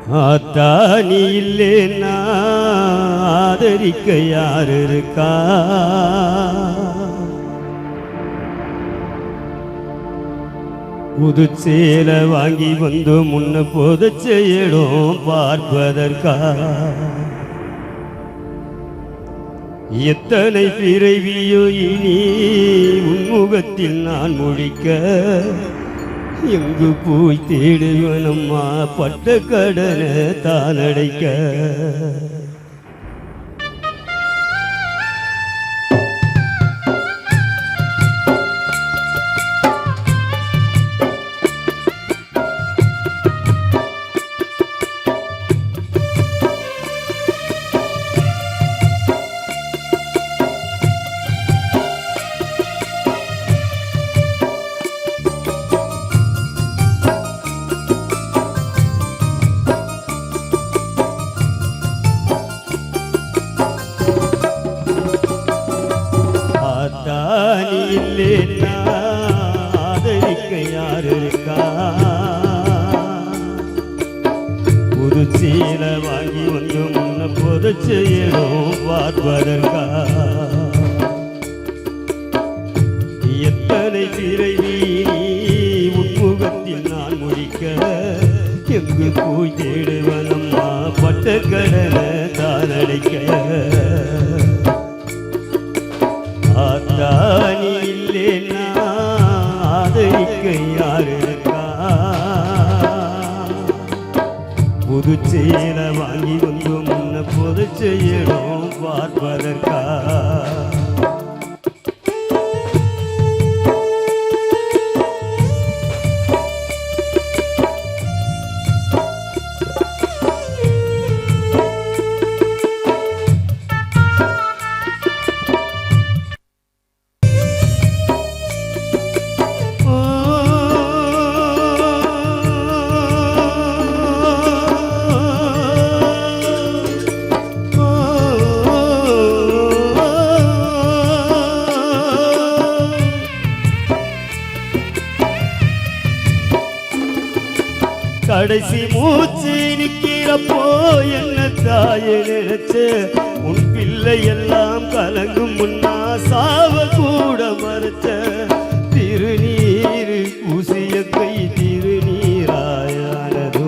ஆத்தானி இல்லேன்னா ஆதரிக்க யார் இருக்கா? புதுச்சேல வாங்கி வந்து முன்ன போதச்ச இடம் பார்ப்பதற்கா? எத்தனை பிறவியோ இனி உன்முகத்தில் நான் முடிக்க, எங்கு போய் தேடுவனம்மா பட்ட கடனை தானடைக்க. இல்லேன்னா ஆதரிக்க யார் இருக்கா? புதுச்சேல வாங்கி வந்து முன்ன புதைச்ச இடம் பார்ப்பதற்கா? எத்தனை பிறவி உட்முகத்தில் நான் முடிக்க, எங்கு போய் தேடுவனம்மா பட்ட கடனை தானடைக்க. ஆத்தானி இல்லேன்னா ஆதரிக்க யார் இருக்கா? புதுச்சேல வாங்கி வந்து முன்ன புதைச்ச இடம் பார்ப்பதற்கா? கடைசி மூச்சு நிக்கிறப்போ என்ன தாயை நினைச்ச, உன் பிள்ளை எல்லாம் கலங்கும் முன்னா சாவ கூட மறைச்ச. திருநீர் பூசிய கை திருநீராயானதோ,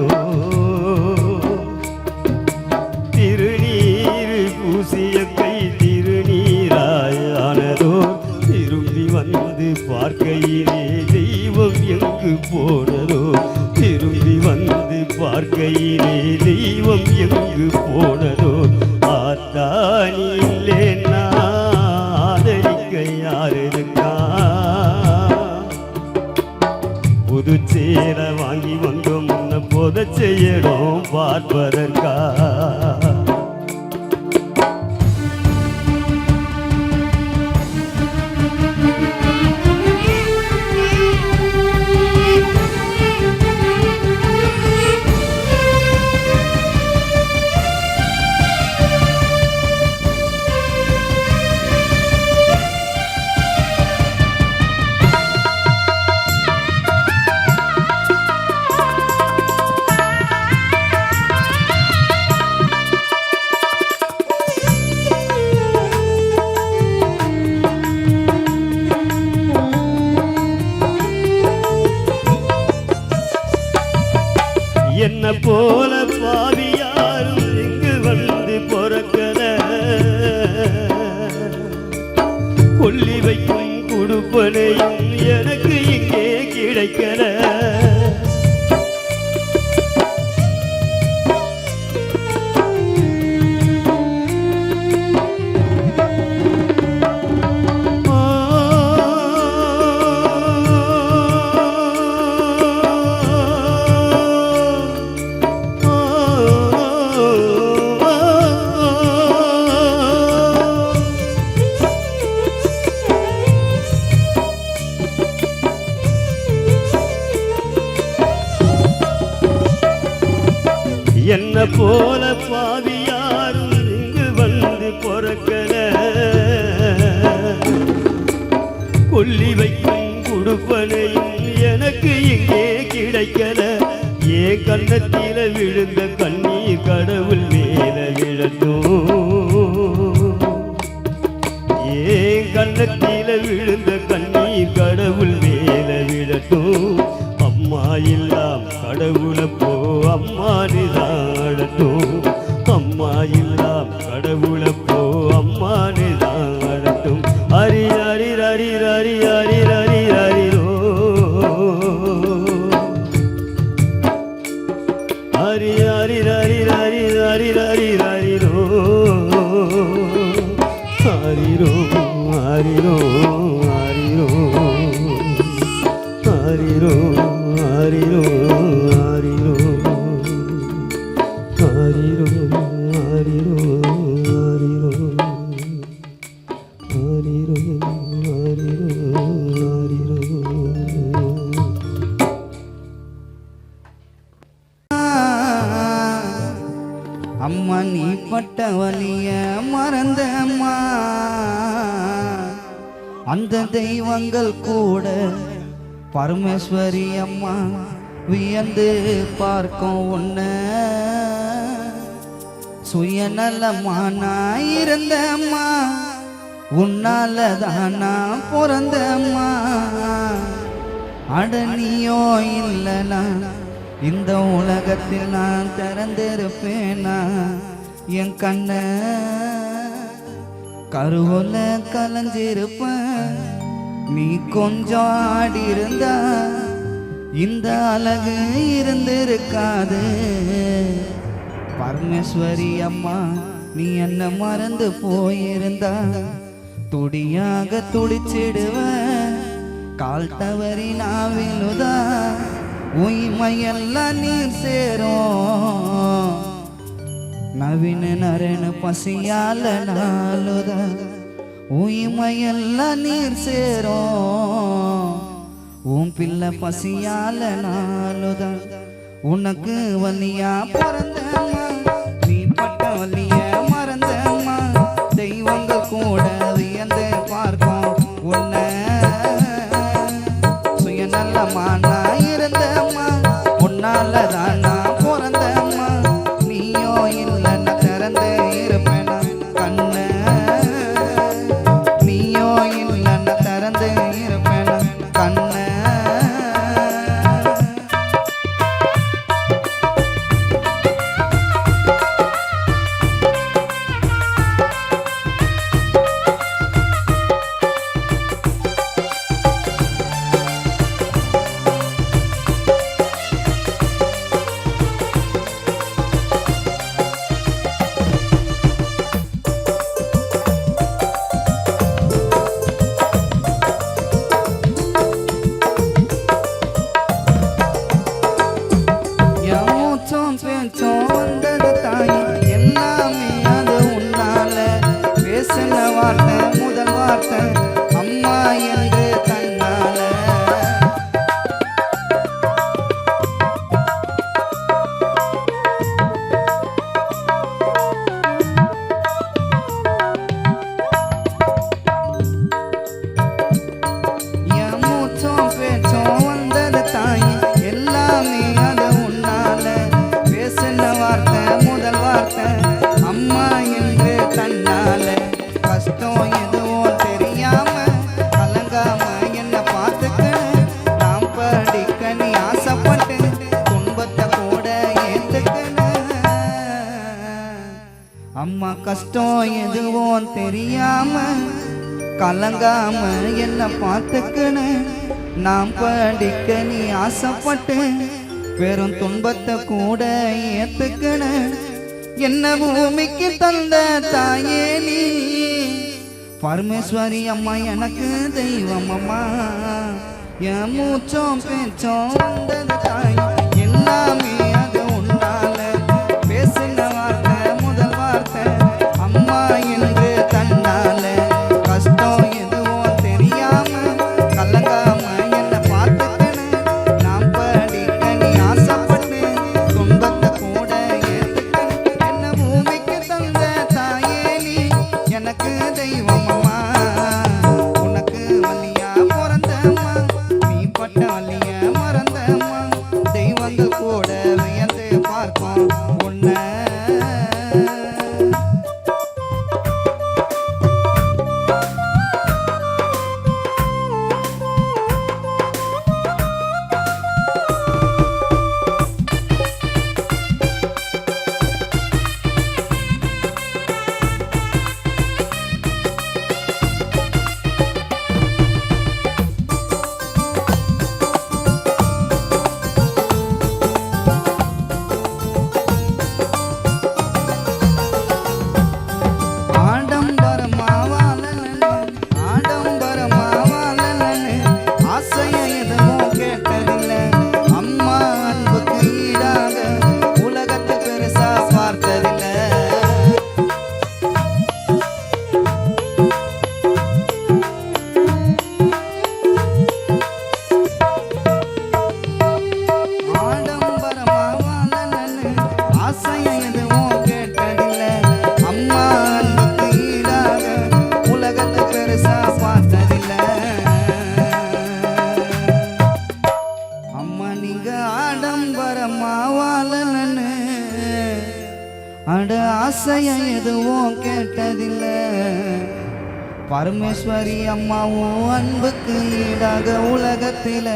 திருநீர் பூசிய கை திருநீராயானதோ. திரும்பி வந்து பார்க்கையிலே தெய்வம் எங்கு போனதோ, திரும்பி வந்து பார்க்கையிலே தெய்வம் எங்கு போனதோ. ஆத்தானி இல்லேன்னா ஆதரிக்க யார் இருக்கா? புதுச்சேல வாங்கி வந்து முன்ன புதைச்ச இடம் பார்ப்பதற்கா? என்ன போல பாவி யாரும் இங்கு வந்து பொறக்கல, கொல்லி வைக்கும் குடுப்பனையும் எனக்கு இங்கே கிடைக்கல. என்ன போல பாவி யாரும் இங்கு வந்து பொறக்கல, கொல்லி வைக்கும் குடுப்பனையும் எனக்கு இங்கே கிடைக்கல. கண்ணத்தில விழுந்த கண்ணீர் கடவுள் மேல விழட்டும் கண்ணத்தில விழுந்த கண்ணீர் கடவுள் மேல விழட்டும் அம்மா எல்லாம் கடவுளை போ அம்மா நிதாடட்டும் அம்மா எல்லாம் கடவுளை போ அம்மா நிதாடட்டும் ஹரி ஹரி ஹரி ஹரி ஹரி ஹரி ஹரிரோ ஹரி ஹரி ஹரி ஹரி ஹரி ஹரி ஹரிரோ ஹரிரோ ஹரிரோ ஹரிரோ ஹரிரோ ஹரிரோ ஹரிரோ ஹரிரோ ஹரிரோ ஹரிரோ ஹரிரோ ஹரிரோ அம்மா நீ பட்ட வலிய மறந்த அம்மா அந்த தெய்வங்கள் கூட பரமேஸ்வரி அம்மா வியந்து பார்க்கும் உன்ன சுயநலமானா இருந்த அம்மா உன்னாலதான் நான் பிறந்த அம்மா அடனியோ இல்லனா இந்த உலகத்தில் நான் திறந்திருப்பேனா என் கண்ண கருவுல கலஞ்சிருப்பேன் நீ கொஞ்சம் ஆடி இருந்தா இந்த அழகு இருந்திருக்காது பரமேஸ்வரி அம்மா நீ என்ன மறந்து போயிருந்தா துடியாக துடிச்சிடுவ கால் தவறி நான் விழுதா உய்மையெல்லாம் நீர் சேரும் நவீன நரன பசியால நாளுதா உய்மையெல்லாம் நீர் சேரும் உன் பிள்ளை பசியால நாளுதா உனக்கு வலியா பிறந்தம்மா நீ பட்ட வலிய மறந்தம்மா தெய்வங்கள் கூட வியந்து பார்க்கும் உன்னை சுயநலமானா இருந்தம்மா உன்னாலதான் நான் பிறந்தம்மா நீயோ இல்லைன்னு திறந்து இருப்பேனா கண்ண நீயோ இல்லைன்னு திறந்து இருப்பேனா கண்ண பேச்சோம் வந்தது தாய் எல்லாமே அது உன்னால பேசின வார்த்தை முதல் வார்த்தை அம்மா என்று தன்னால என் மூச்சோம் பேச்சோம் வந்தது தாய் எல்லாமே அது உன்னால பேசின வார்த்தை முதல் வார்த்தை அம்மா என்று தன்னால கஷ்டம் எதுவும் தெரியாம கலங்காம என்ன பார்த்துக்கணும் நாம் படிக்க நீ ஆசைப்பட்டு துன்பத்தை கூட ஏத்துக்கணும் அம்மா கஷ்டம் எதுவும் தெரியாம கலங்காம என்ன பார்த்துக்கணும் நாம் படிக்க நீ ஆசைப்பட்டு பெரும் துன்பத்தை கூட ஏத்துக்கண என்ன பூமிக்கு தந்த தாயே நீ பரமேஸ்வரி அம்மா எனக்கு தெய்வம் அம்மா என் மூச்சோம் பேச்சோம் வந்தது தாய் எல்லாமே அது உன்னால பேசின வார்த்தை முதல் வார்த்தை அம்மா என்று தன்னால கஷ்டம் எதுவும் தெரியாம கலங்காம என்ன பார்த்துக்கணும் நாம் படிக்க நீ ஆசைப்பட்டு துன்பத்தை கூட ஏத்துக்கணும் என்ன பூமிக்கு தந்த தாயே நீ எனக்கு தெய்வம் அம்மா உனக்கு வலியா பிறந்தம்மா நீ பட்ட வலிய மறந்தம்மா மாவாளன்னு அட ஆசைய எதுவும் கேட்டதில்லை. பரமேஸ்வரி அம்மாவும் அன்புக்கு ஈடாக உலகத்தில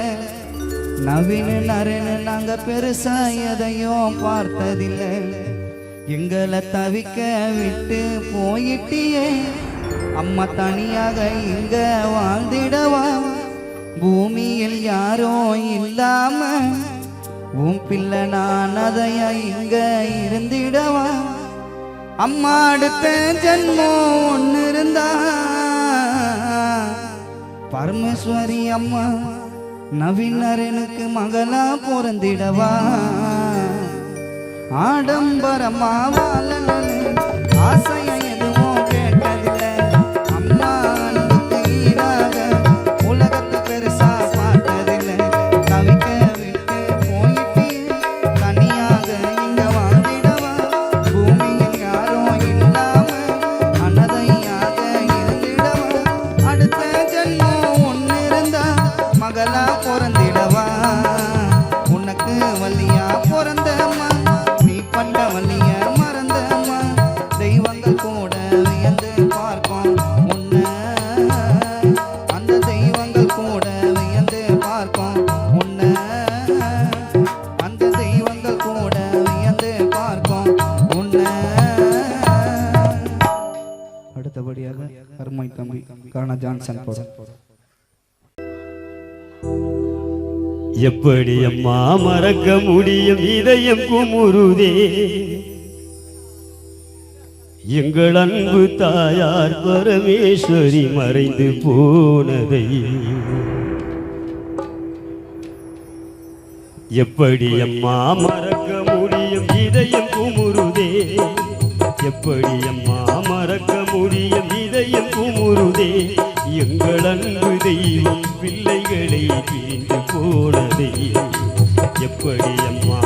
நவீன நரனு நாங்க பெருசா எதையும் பார்த்ததில்லை. எங்களை தவிக்க விட்டு போயிட்டியே அம்மா, தனியாக இங்க வாழ்ந்திடவா? பூமியில் யாரோ இல்லாம உன் பிள்ளை நான் அதையா இங்க இருந்திடவா? அம்மா அடுத்த ஜன்மம் ஒன்று இருந்தா பரமேஸ்வரி அம்மா நவீனரனுக்கு மகளா பிறந்திடவா? ஆடம்பரமா வாழன்னு ஆசைய எதுவும் கேட்டதில்லை. அம்மா அன்புக்கு ஈடாக உலகத்தை பெருசா பார்த்ததில்லை. தவிக்க விட்டு போயிட்டு தனியாக இங்க வாழ்ந்திடவா? பூமியில் யாரோ இல்லாம அனதையாக இருந்திடவா? அடுத்த ஜன்மம் ஒன்று இருந்தா மகளா பிறந்திடவா? உனக்கு வள்ளியா பிறந்தம்மா, நீ பண்ண வள்ளிய மறந்தம்மா. தெய்வங்கள் கூட வியந்து பார்க்கும் உன்னை, அந்த தெய்வங்கள் கூட வியந்து பார்க்கும் உன்னை, அந்த தெய்வங்கள் கூட வியந்து பார்க்கும் உன்னை. அடுத்தபடியாக அருமை தம்பி கானா ஜான்சன் போட. எப்படி அம்மா மறக்க முடியும், இதயம் குமுறுதே எங்கள் அன்பு தாயார் பரமேஸ்வரி மறைந்து போனதை. எப்படி அம்மா மறக்க முடியும், இதயம் குமுறுதே. எப்படி அம்மா மறக்க முடியும், இதயம் குமுறுதே எங்கள் அன்பு தெய்வம் பிள்ளைகளை பிரிந்து போனதை. எப்படி அம்மா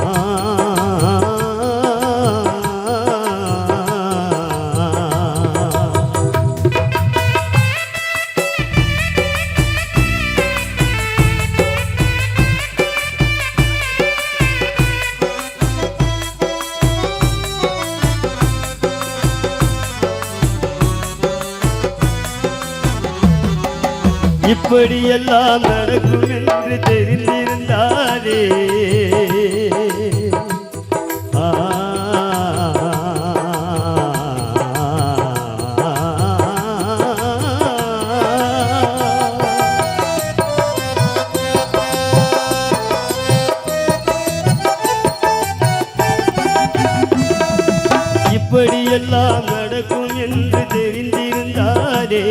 இப்படியெல்லாம் நடக்கும் என்று தெரிந்திருந்தாலே இப்படியெல்லாம் நடக்கும் என்று தெரிந்திருந்தாலே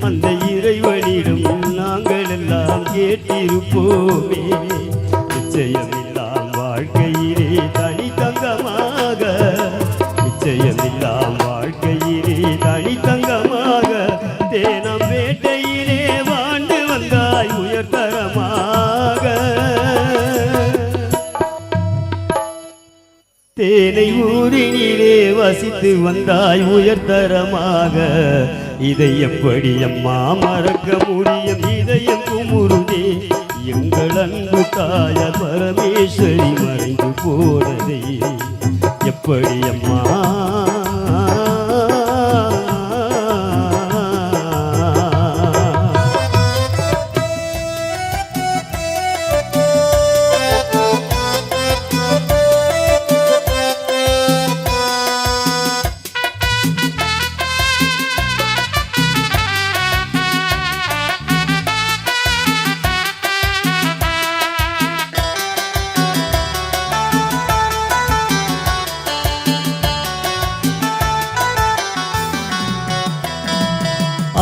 அந்த இறைவனிடம் நாங்கள் எல்லாம் கேட்டிருப்போமே. நிச்சயமில்லாம் வாழ்க்கையிலே தனித்தங்கமாக, நிச்சயமில்லாம் வாழ்க்கையிலே தனித்தங்கமாக தேனம் வேட்டையிலே வாழ்ந்து வந்தாய் உயர்தரமாக. தேனை ஊரினிலே வசித்து வந்தாய் உயர்தரமாக. இதை எப்படி அம்மா மறக்க முடியும், இதயம் குமுறுதே எங்கள் அன்பு தாய பரமேஸ்வரி மறைந்து போனதை. எப்படி அம்மா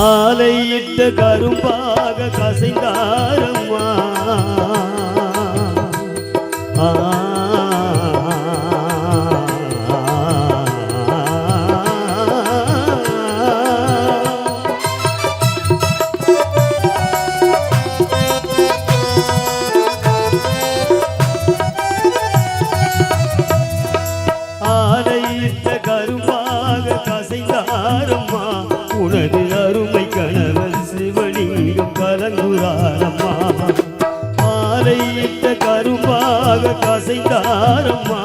ஆலையிட்ட கரும்பாக கசைந்தாரம்மா. ஆலையிட்ட கரும்பாக கசைந்தாரம்மா. உனது அருமை கணவன் சிவலிங்கம் கலங்குறாரம்மா. ஆலையிட்ட கரும்பாக கசை வந்தாரம்மா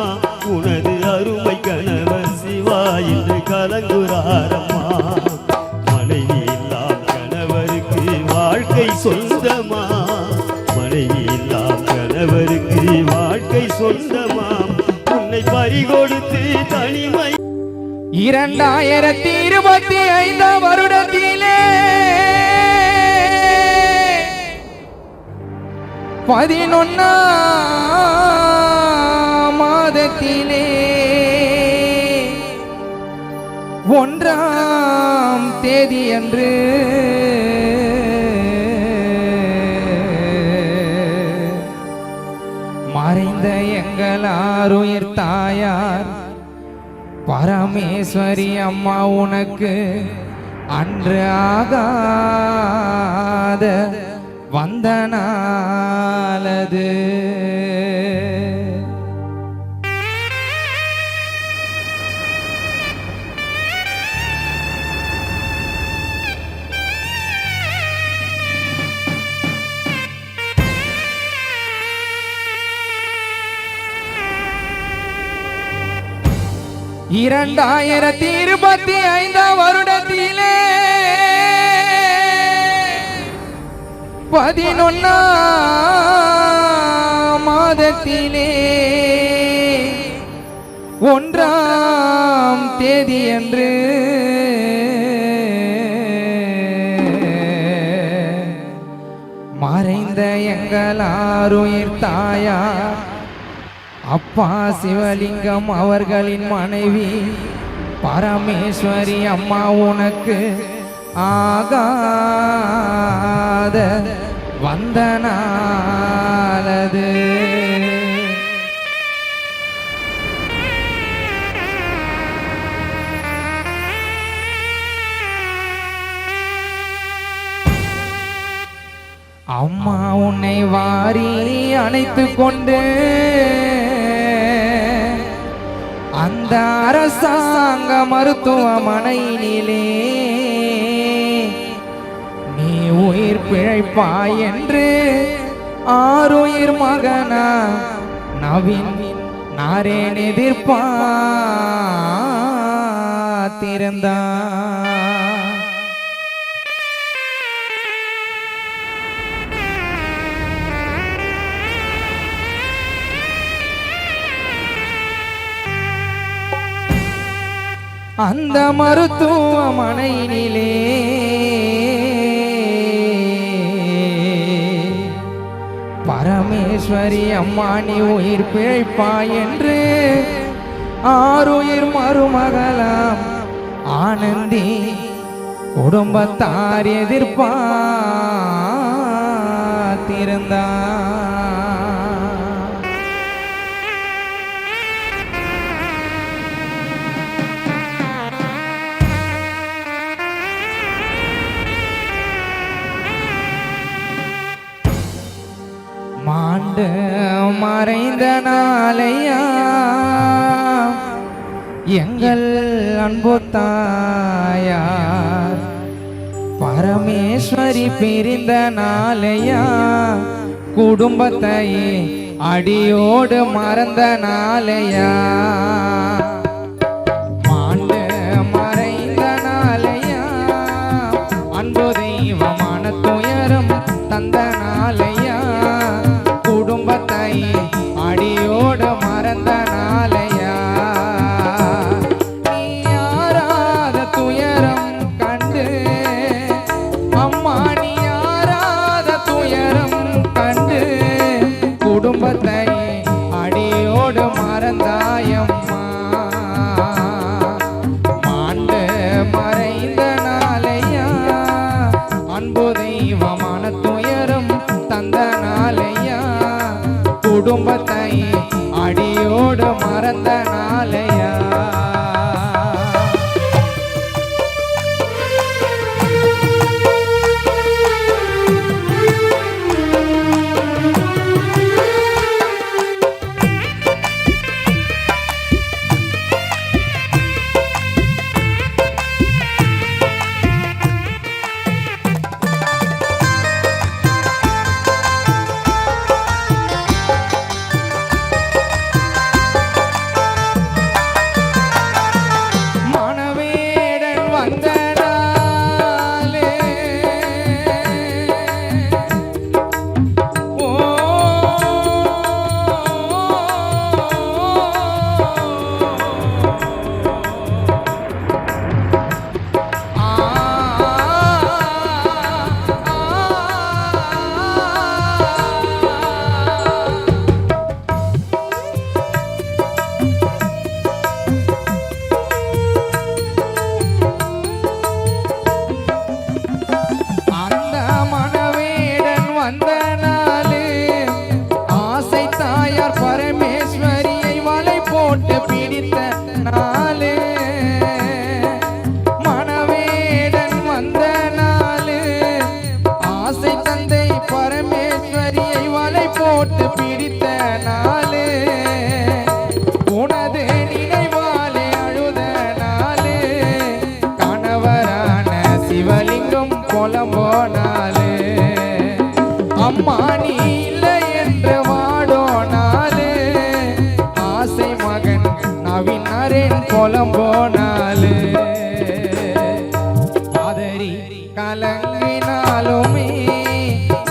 உனது அருமை கணவர் சிவா என்று கலங்குறாரம்மா மனைவி இல்லாம் கணவருக்கு வாழ்க்கை சொந்தமா மனைவி இல்லாம் கணவருக்கு வாழ்க்கை சொந்தமா உன்னை பறிகொடுத்து தனிமை 2025 வருடத்திலே 11ஆம் மாதத்திலே 1ஆம் தேதியன்று மறைந்த எங்கள் ஆருயிர் தாயார் பரமேஸ்வரி அம்மா உனக்கு அன்று ஆகாத வந்த நாளது இரண்டாயிரத்தி 25 வருடத்திலே 11ஆம் மாதத்திலே 1ஆம் தேதியன்று மறைந்த எங்கள் ஆருயிர் தாயார் அப்பா சிவலிங்கம் அவர்களின் மனைவி பரமேஸ்வரி அம்மா உனக்கு ஆகாத வந்த நாளது அம்மா உன்னை வாரி அணைத்து கொண்டு அந்த அரசாங்க மருத்துவமனையிலே நீ உயிர் பிழைப்பாய் என்று ஆருயிர் மகனா நவீன் நாரேன் எதிர்பார்த்திருந்தான். அந்த மருத்துவமனையிலே பரமேஸ்வரி அம்மா நீ உயிர் பிழைப்பாய் என்று ஆருயிர் மருமகளாம் ஆனந்தி குடும்பத்தார் எதிர்பார்த்திருந்தார். மாண்டு மறைந்த நாளையா எங்கள் அன்பு தாயார் பரமேஸ்வரி பிரிந்த நாளையா குடும்பத்தை அடியோடு மறந்த நாளையா மாண்டு மறைந்த நாளையா அன்பு தெய்வமான துயரம் தந்த நாளையா குடும்பத்தை அடியோடு மறந்த நாளையா நீ யாராத துயரம் கண்டு அம்மா நீ யாராத துயரம் கண்டு குடும்பத்தை அடியோடு மறந்தாயம்மா மாண்டு மறைந்த நாளையா அன்பு தெய்வமான துயரம் தந்த நாளையா குடும்பத்தை அடியோடு மறந்த நாளையா போட்டு பிடித்த நாளு மணவேடன் வந்த நாளு ஆசை தந்தை பரமேஸ்வரியை வலை போட்டு பிடித்த நாளு உனது நினைவாலே அழுத நாளு கணவரான சிவலிங்கம் புலம்போனாலு அம்மா நீ இல்லை என்று வாடோனாலு ஆசை மகன் நவீனரின் புலம்போனாலு காதரி கலங்கினாலுமே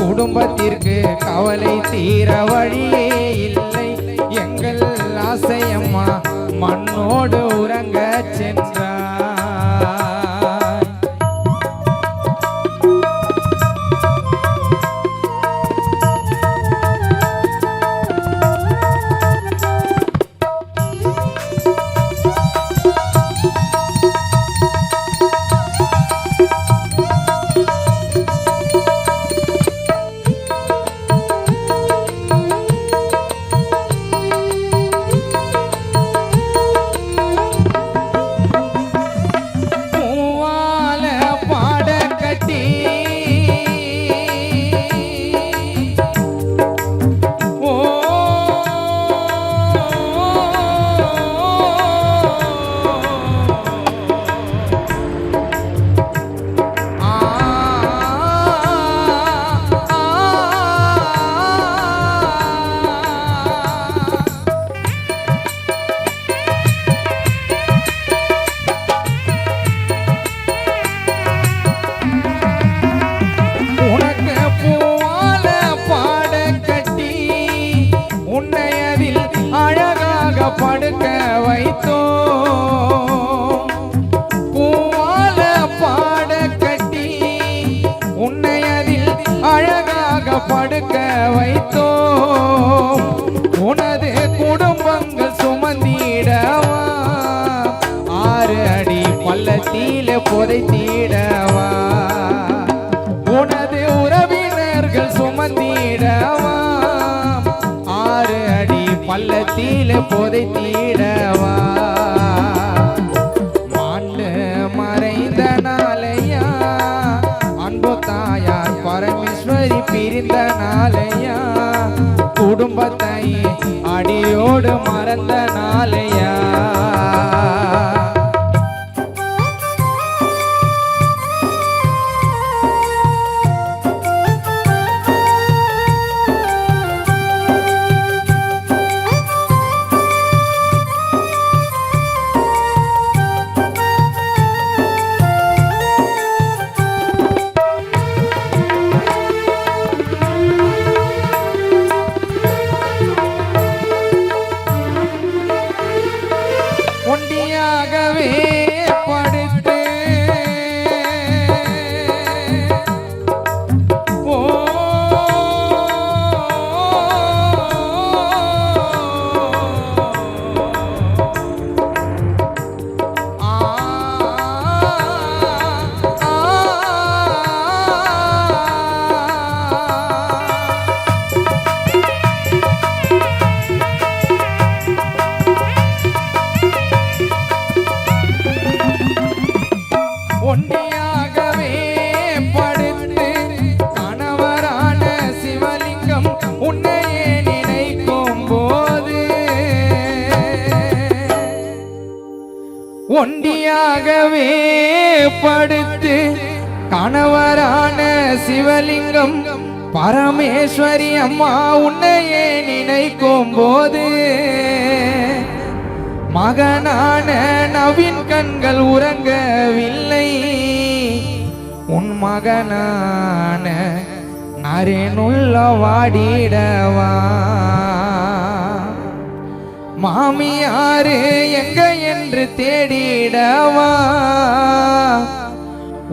குடும்பத்திற்கு கவலை தீர வழியே இல்லை எங்கள் ஆசையம்மா மண்ணோடு உறங்க சென்றார் படுக்க வைத்தோம் பூவால பாட கட்டி உன்னை அதில் அழகாக படுக்க வைத்தோம் உனது குடும்பங்கள் சுமந்திடவா 6 அடி பள்ளத்தில புதைத்திடவா உனது உறவினர்கள் சுமந்திடவா 6 அடி பள்ளத்தில புதைத்திடவா மாண்டு மறைந்த நாளையா அன்பு தாயார் பரமேஸ்வரி பிரிந்த நாளையா குடும்பத்தை அடியோடு மறந்த நாளையா ஒண்டியாகவே படுத்து ஒண்டியாகவே படுத்து கணவரான சிவலிங்கம் உன்னையே நினைக்கும் போது ஒண்டியாகவே படுத்து கணவரான சிவலிங்கம் பரமேஸ்வரி அம்மா உன்னையே நினைக்கும் போது மகனான நவீன் கண்கள் உறங்கவில்லை உன் மகனான நரேனுள்ள வாடிடவா மாமியாரு எங்க என்று தேடிடவா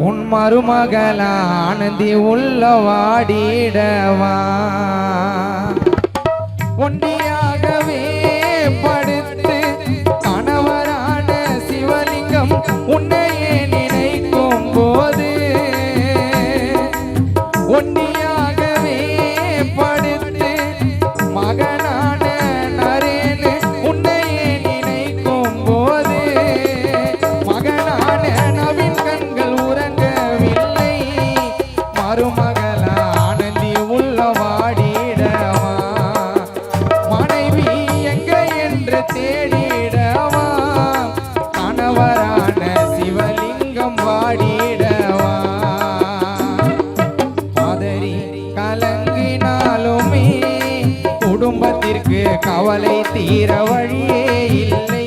உன் மருமகளானந்தி உள்ள வாடிடவா ஒண்டியாகவே படுத்து கணவரான சிவலிங்கம் உன்னையே நினைக்கும் போது ஒண்டியாகவே படுத்து மகனான நரேனு உன்னையே நினை தேடிடவா கணவரான சிவலிங்கம் வாடிடவா பதறி கலங்கினாலுமே குடும்பத்திற்கு கவலை தீர வழியே இல்லை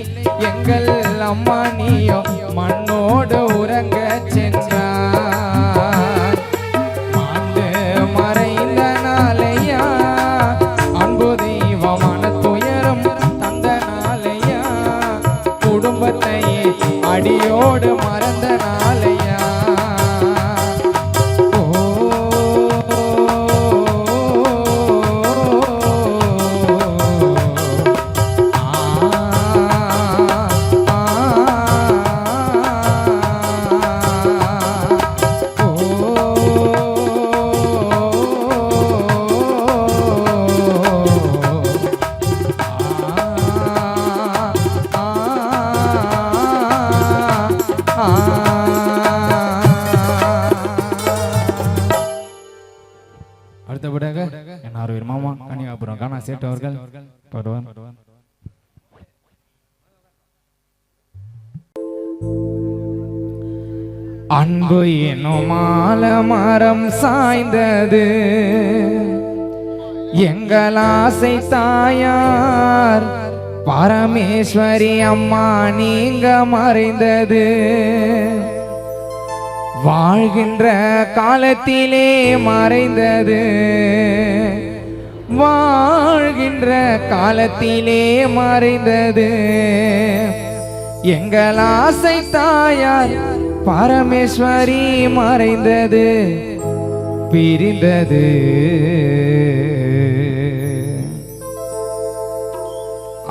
எங்கள் அம்மா நீயோ மண்ணோடு உறங்க சென்றார் மாண்டு மறைந்த நாளையா அன்பு தெய்வமான துயரம் தந்த நாளையா குடும்பத்தையே அடியோடு மறந்த நாளையா அடுத்தபடியாக என் ஆர்வீர் மாமா கன்னியாபுரம் கானா சேட்டு அவர்கள் பாடுவார். அன்பு என்னும் ஆலமரம் சாய்ந்தது எங்கள் ஆசை தாயார் பரமேஸ்வரி அம்மா நீங்க மறைந்தது வாழ்கின்ற காலத்திலே மறைந்தது வாழ்கின்ற காலத்திலே மறைந்தது எங்கள் ஆசை தாயார் பரமேஸ்வரி மறைந்தது பிரிந்தது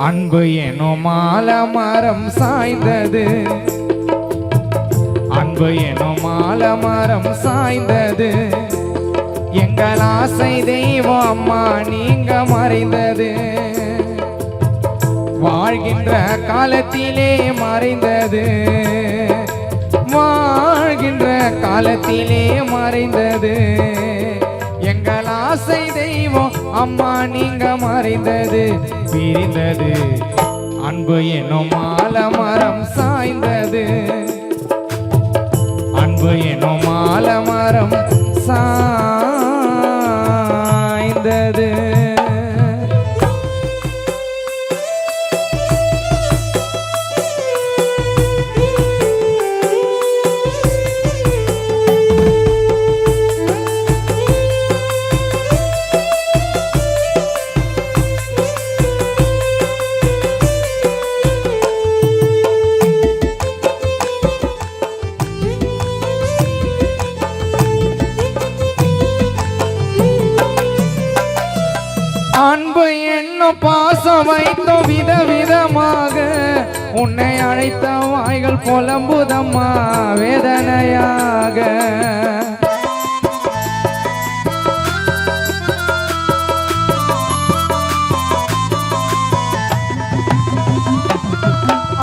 அன்பு எனும் ஆலமரம் சாய்ந்தது அன்பு எனும் ஆலமரம் சாய்ந்தது எங்கள் ஆசை தெய்வம் அம்மா நீங்க மறைந்தது வாழ்கின்ற காலத்திலே மறைந்தது வாழ்கின்ற காலத்திலே மறைந்தது எங்கள் ஆசை தெய்வம் அம்மா நீங்க மறைந்தது பிரிந்தது அன்பு எனும் ஆலமரம் சாய்ந்தது அன்பு எனும் ஆலமரம் சாய்ந்தது அன்பு என்னும் பாசம் வைத்தோம் விதவிதமாக உன்னை அழைத்த வாய்கள் புலம்புதம்மா வேதனையாக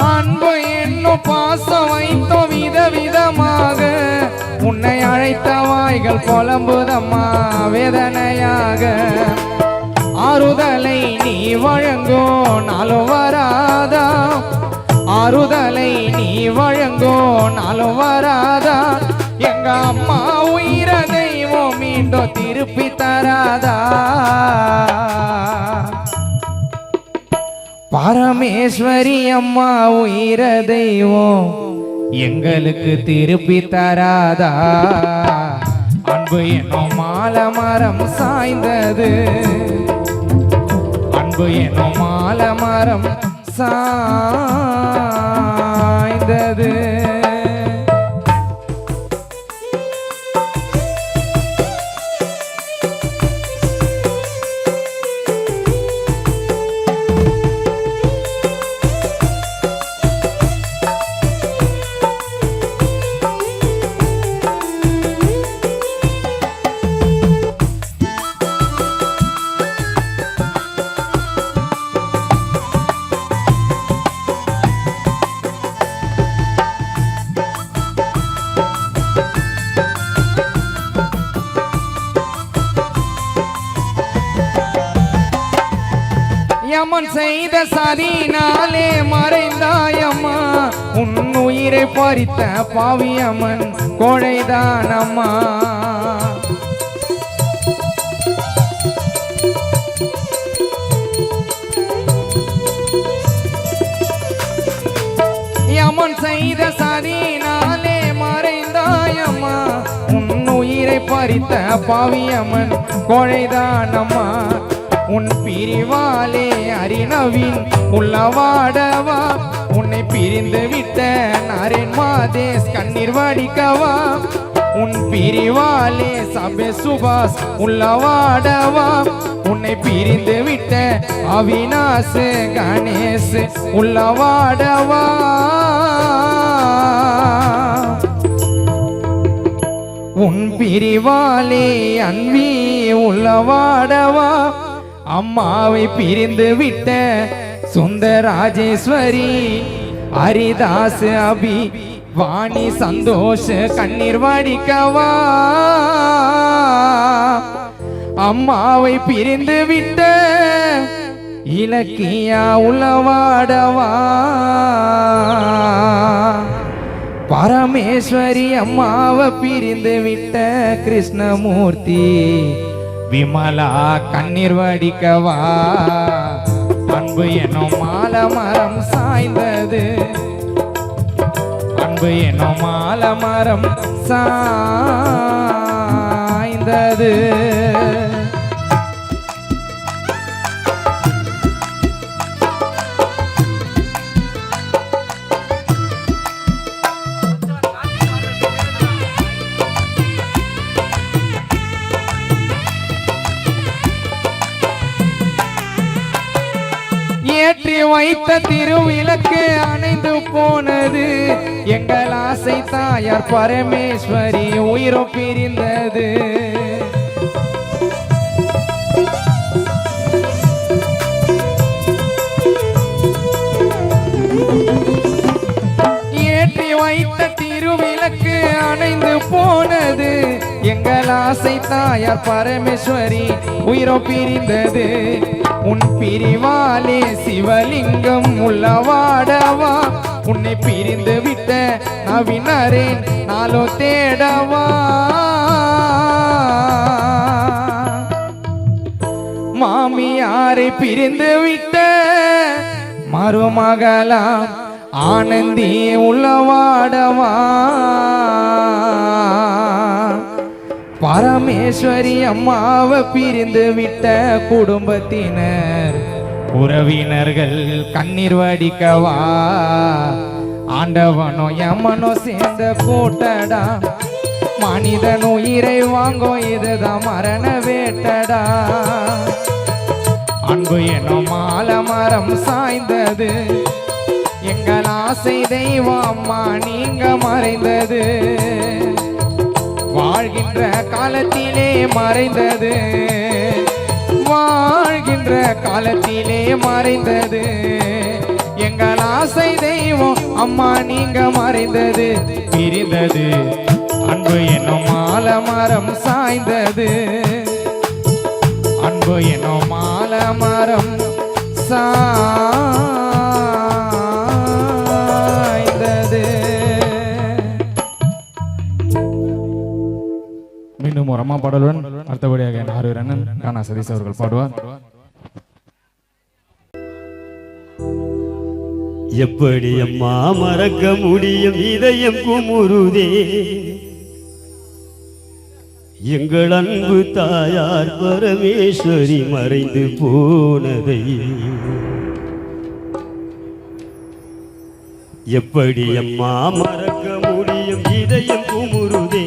அன்பு என்னும் பாசம் வைத்தோம் விதவிதமாக உன்னை அழைத்த வாய்கள் புலம்புதம்மா வேதனையாக ஆறுதலை நீ வழங்கோ நாளும் வராதா ஆறுதலை நீ வழங்கோ நாளும் வராதா எங்க அம்மா உயிர தெய்வம் மீண்டும் திருப்பி தராதா பரமேஸ்வரி அம்மா உயிர தெய்வம் எங்களுக்கு திருப்பி தராதா அன்பு என்னும் ஆலமரம் சாய்ந்தது அன்பு என்னும் ஆலமரம் சாய்ந்தது யமன் செய்த சதினாலே மறைந்தாயம்மா உன் உயிரை பறித்த பாவியம்மன் கோழைதானம்மா யமன் செய்த சதினாலே மறைந்தாயம்மா உன் உயிரை பறித்த பாவியம்மன் கோழைதானம்மா உன் பிரிவாலே அரிணவின் உள்ளவாடவா உன்னை பிரிந்து விட்ட நரேன் மாதேஷ் கண்ணீர் வடிக்கவா உன் பிரிவாலே சபே சுபாஷ் உள்ளவாடவா உன்னை பிரிந்து விட்ட அவினாஷ் கணேஷ் உள்ளவாடவா உன் பிரிவாலே அன்பி உள்ளவாடவா அம்மாவை பிரிந்து விட்ட சுந்தராஜேஸ்வரி ஹரிதாஸ் அபி வாணி சந்தோஷ் கண்ணீர் வடிக்கவா அம்மாவை பிரிந்து விட்ட இலக்கியா உளவாடவா பரமேஸ்வரி அம்மாவை பிரிந்து விட்ட கிருஷ்ணமூர்த்தி விமலா கண்ணீர் வடிக்கவா அன்பு எனும் மாலமரம் சாய்ந்தது அன்பு எனும் மாலமரம் சாய்ந்தது ஏற்றி வைத்த திருவிளக்கு அணைந்து போனது எங்கள் ஆசை தாயார் பரமேஸ்வரி உயிரோ பிரிந்தது ஏற்றி வைத்த திருவிளக்கு அணைந்து போனது எங்கள் ஆசை தாயார் பரமேஸ்வரி உயிரோ பிரிந்தது உன் பிரிவாலே சிவலிங்கம் உள்ளவாடவா உன்னை பிரிந்து விட்ட நவினரேன் நாளோ தேடவா மாமியாரை பிரிந்து விட்ட மருமகளாம் ஆனந்தி உள்ளவாடவா பரமேஸ்வரி அம்மாவை பிரிந்து விட்ட குடும்பத்தினர் உறவினர்கள் கண்ணீர் வடிக்கவா ஆண்டவனோ யமனோ சேர்ந்த கூட்டடா மனிதன் உயிரை வாங்கோ இதுதான் மரண வேட்டடா அன்பு எனும் மாலமரம் சாய்ந்தது எங்கள் ஆசை தெய்வம் அம்மா நீங்க மறைந்தது வாழ்கின்ற காலத்திலே மறைந்தது வாழ்கின்ற காலத்திலே மறைந்தது எங்கள் ஆசை தெய்வம் அம்மா நீங்க மறைந்தது பிரிந்தது அன்பு என்னும் மாலமரம் சாய்ந்தது அன்பு என்னும் மாலமரம் சாய்ந்தது. மீண்டும் ஒரு அம்மா பாடலுடன் அடுத்தபடியாக ஆறு அண்ணன் கானா சதீஷ் அவர்கள் பாடுவார். எப்படி அம்மா மறக்க முடியும், இதயம் குமுறுதே எங்கள் அன்பு தாயார் பரமேஸ்வரி மறைந்து போனதை. எப்படி அம்மா மறக்க முடியும், இதயம் குமுறுதே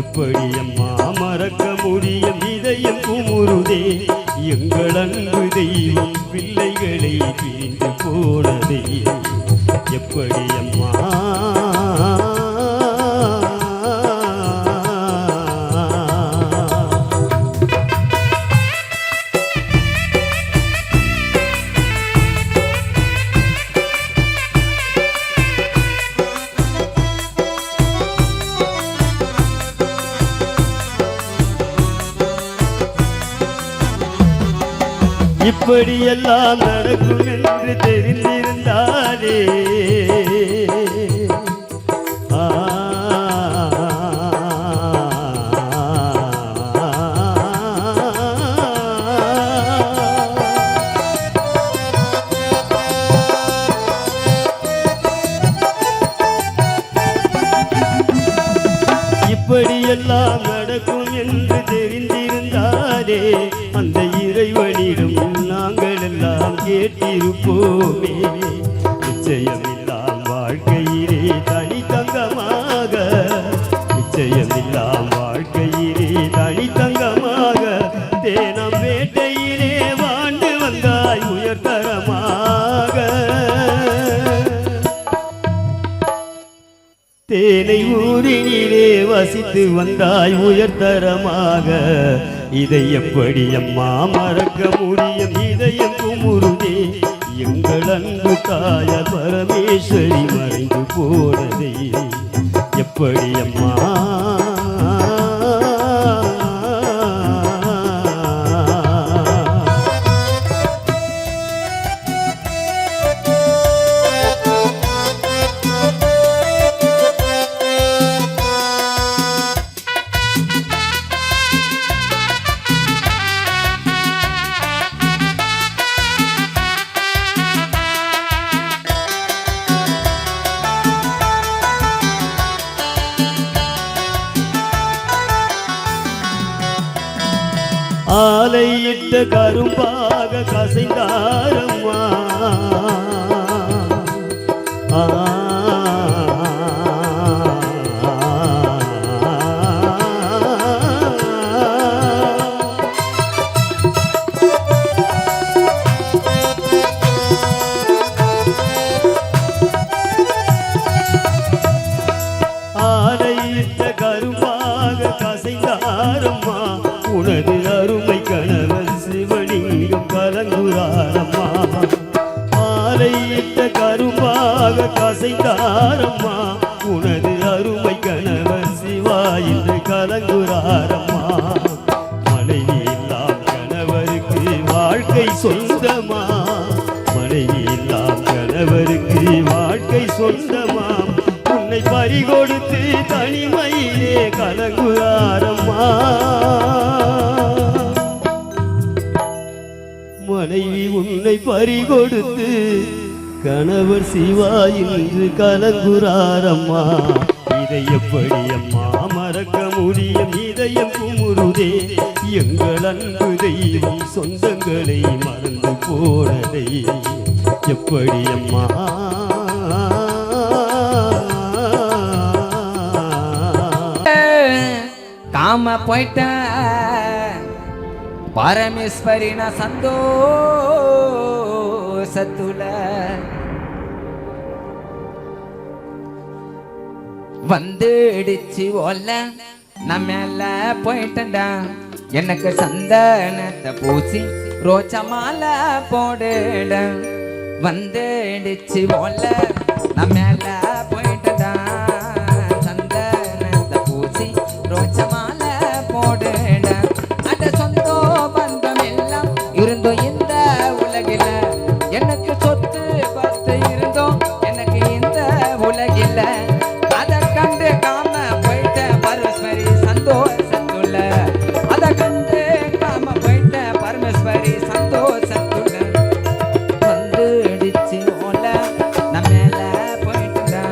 எப்படி அம்மா மறக்க முடியும், இதயம் குமுறுதே எங்கள் அன்பு தெய்வம் பிள்ளைகளை பிரிந்து போனதை. எப்படி அம்மா இப்படியெல்லாம் நடக்கும் என்று தெரிந்திருந்தாலே இப்படியெல்லாம் நடக்கும் என்று தெரிந்திருந்தாலே அந்த இறைவனிடம் நாங்கள் எல்லாம் கேட்டிருப்போமே. நிச்சயமில்லாம் வாழ்க்கையிலே தனித்தங்கமாக, நிச்சயமில்லாம் வாழ்க்கையிலே தனித்தங்கமாக தேனம் வேட்டையிலே வாழ்ந்து வந்தாய் உயர்தரமாக. தேனை ஊரினிலே வசித்து வந்தாய் உயர்தரமாக. இதை எப்படி அம்மா மறக்க முடியும்? இதயம் குமுறுதே எங்கள் அன்பு தாய பரமேஸ்வரி மறைந்து போனதே எப்படி அம்மா? ஆலையிட்ட கரும்பாக கசைந்தாரம்மா. ஆலையிட்ட கரும்பாக கசைந்தாரம்மா. உனது அருமை கணவன் சிவலிங்கம் கலங்குறாரம்மா. ஆலையிட்ட கரும்பாக கசைந்தாரம்மா. உனது அருமை கணவன் சிவா என்று கலங்குறாரம்மா. மனைவி இல்லாம் கணவருக்கு வாழ்க்கை சொந்தமா, மனைவி இல்லாம் கணவருக்கு வாழ்க்கை சொந்தமா. உன்னை பறிகொடுத்து தனிமையிலே கலங்குறாரம்மா. மனைவி உன்னை பறிகொடுத்து கணவர் சிவா என்று கலங்குறாரம்மா. இதை எப்படி அம்மா மறக்க முடியும்? இதயம் குமுறுதே எங்கள் அன்பு தெய்வம் சொந்தங்களை மறந்து போனதை எப்படி அம்மா? காம போயிட்ட பரமேஸ்வரி நான் சந்தோஷத்துல வந்துடுச்சு ஓல நான் மேல போயிட்டா. எனக்கு சந்தனத்தை பூசி ரோச்ச மாலை போடுட. வந்துடுச்சு ஓல நான் மேல போயிட்டா. சந்தனத்தை பூசி ரோச்ச மாலை போடுட. அட சொந்தோ பந்தம் எல்லாம் இருந்தோம் இந்த உலகில. எனக்கு சொத்து பத்து இருந்தோம் எனக்கு இந்த உலகில. அதை கண்டு காம போயிட்ட பரமேஸ்வரி சந்தோஷத்துள்ள. அதை கண்டு காம போயிட்ட பரமேஸ்வரி சந்தோஷத்துள்ள. வந்து அடிச்சு ஓல நம்ம மேல போயிட்டு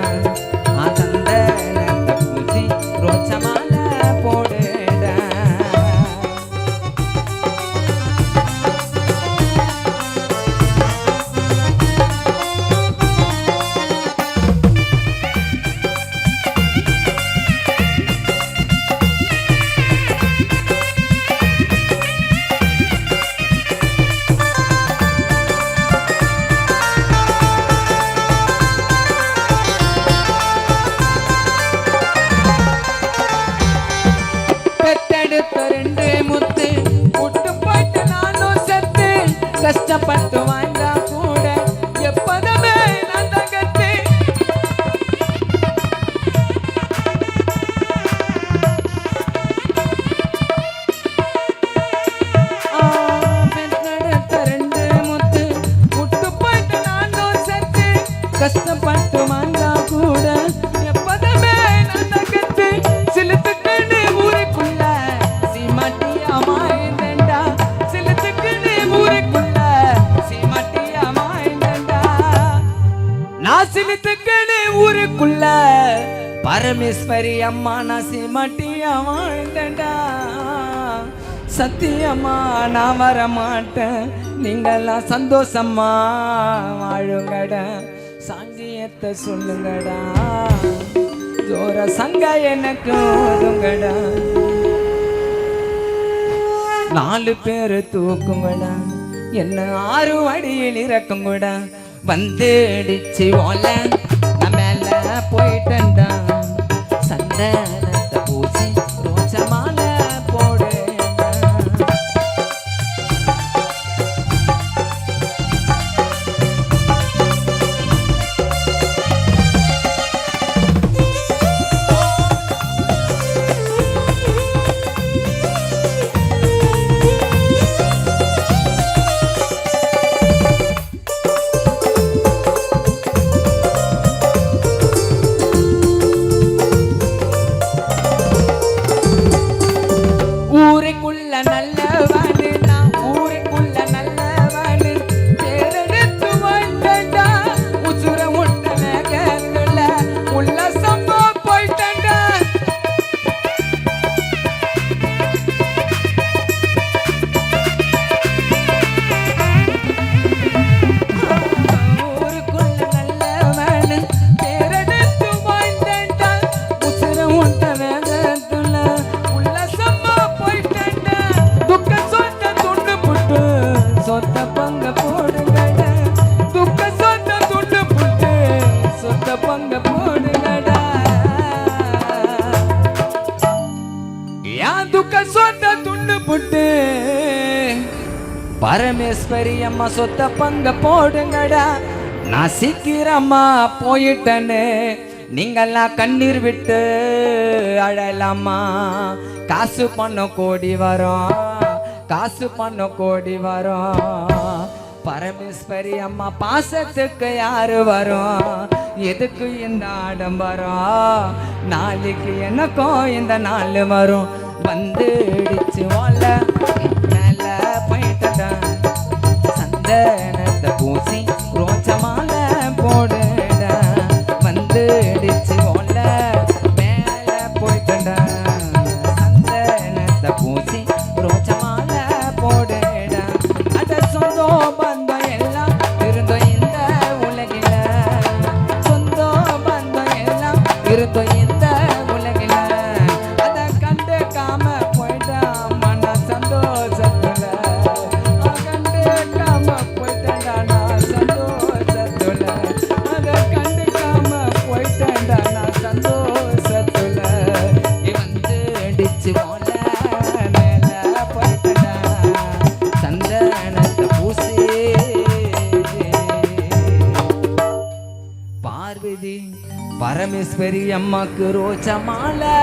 கஷ்டப்பட்டு வந்தா கூட எப்போதுமே நல்ல கத்து சிலுத்துக்கிட்டு ஊருக்குள்ள சீமாட்டியாமா இருந்தேன்டா சிலுத்துக்கிட்டு ஊருக்குள்ள சீமாட்டியாமா இருந்தேன்டா நான் சிலுத்துக்கிட்டு ஊருக்குள்ள பரமேஸ்வரி அம்மா நான் சீமாட்டியாமா இருந்தேன்டா சத்தியம்மா நான் வர மாட்டேன் நீங்கெல்லாம் சந்தோஷமா வாழுங்கடா சாங்கியத்தை சொல்லுங்கடா ஜோர சங்க எனக்கு ஓதுங்கடா 4 பேரு தூக்குங்கடா என்ன 6 அடியில் இறக்குங்கடா வந்துடுச்சு ஓல நான் மேல போயிட்டேன்டா சந்தனத்தை பூசி ரோஜ மாலை போடு ஊருக்குள்ள நல்லவனு நான் ஊருக்குள்ள நல்லவனு பேரெடுத்து வந்தடா உசுர முட்டன கேட்கல உல்லாசமா போயிட்டடா ஊருக்குள்ள நல்லவனு பேரெடுத்து வந்தடா உசுர முட்டன கேட்கல சொத்த பங்க போடுங்கடா துக்க சொத்த துண்டு புட்டு சொத்த பங்க போடுங்கடா யான் துக்க சொத்த துண்டு புட்டு பரமேஸ்வரி அம்மா சொத்த பங்க போடுங்கடா நான் சீக்கிரமா போயிட்டேன்னு நீங்கெல்லாம் கண்ணீர் விட்டு அழலாமா காசு பணம் கோடி வரும் காசு பண்ண கோடி வரும் பரமேஸ்வரி அம்மா பாசத்துக்கு யாரு வரும் எதுக்கு இந்த ஆடம்பரம் நாளைக்கு எனக்கும் இந்த நாள் வரும் வந்துடுச்சு ஓல மேல போயிட்டா சந்தனத்தை பூசி ரோஜ மாலை போடுடா வந்துடுச்சு ஓல மேல போயிட்டா சந்தனத்தை பூசி ரோஜ மாலை போடுடா அட சொந்தோ பந்தம் எல்லாம் இருந்தோம் இந்த உலகில சொந்தோ பந்தம் எல்லாம் இருந்தோம் இந்த உலகில அத கண்டு காம போயிட்டா மன சந்தோஷத்துல கண்டு காம போயிட்டா நான் சந்தோஷத்துல அத கண்டு காம போயிட்டா நான் சந்தோஷத்துல வந்து அடிச்சு போல பார்வதி பரமேஸ்வரி அம்மாக்கு ரோஜ மாலை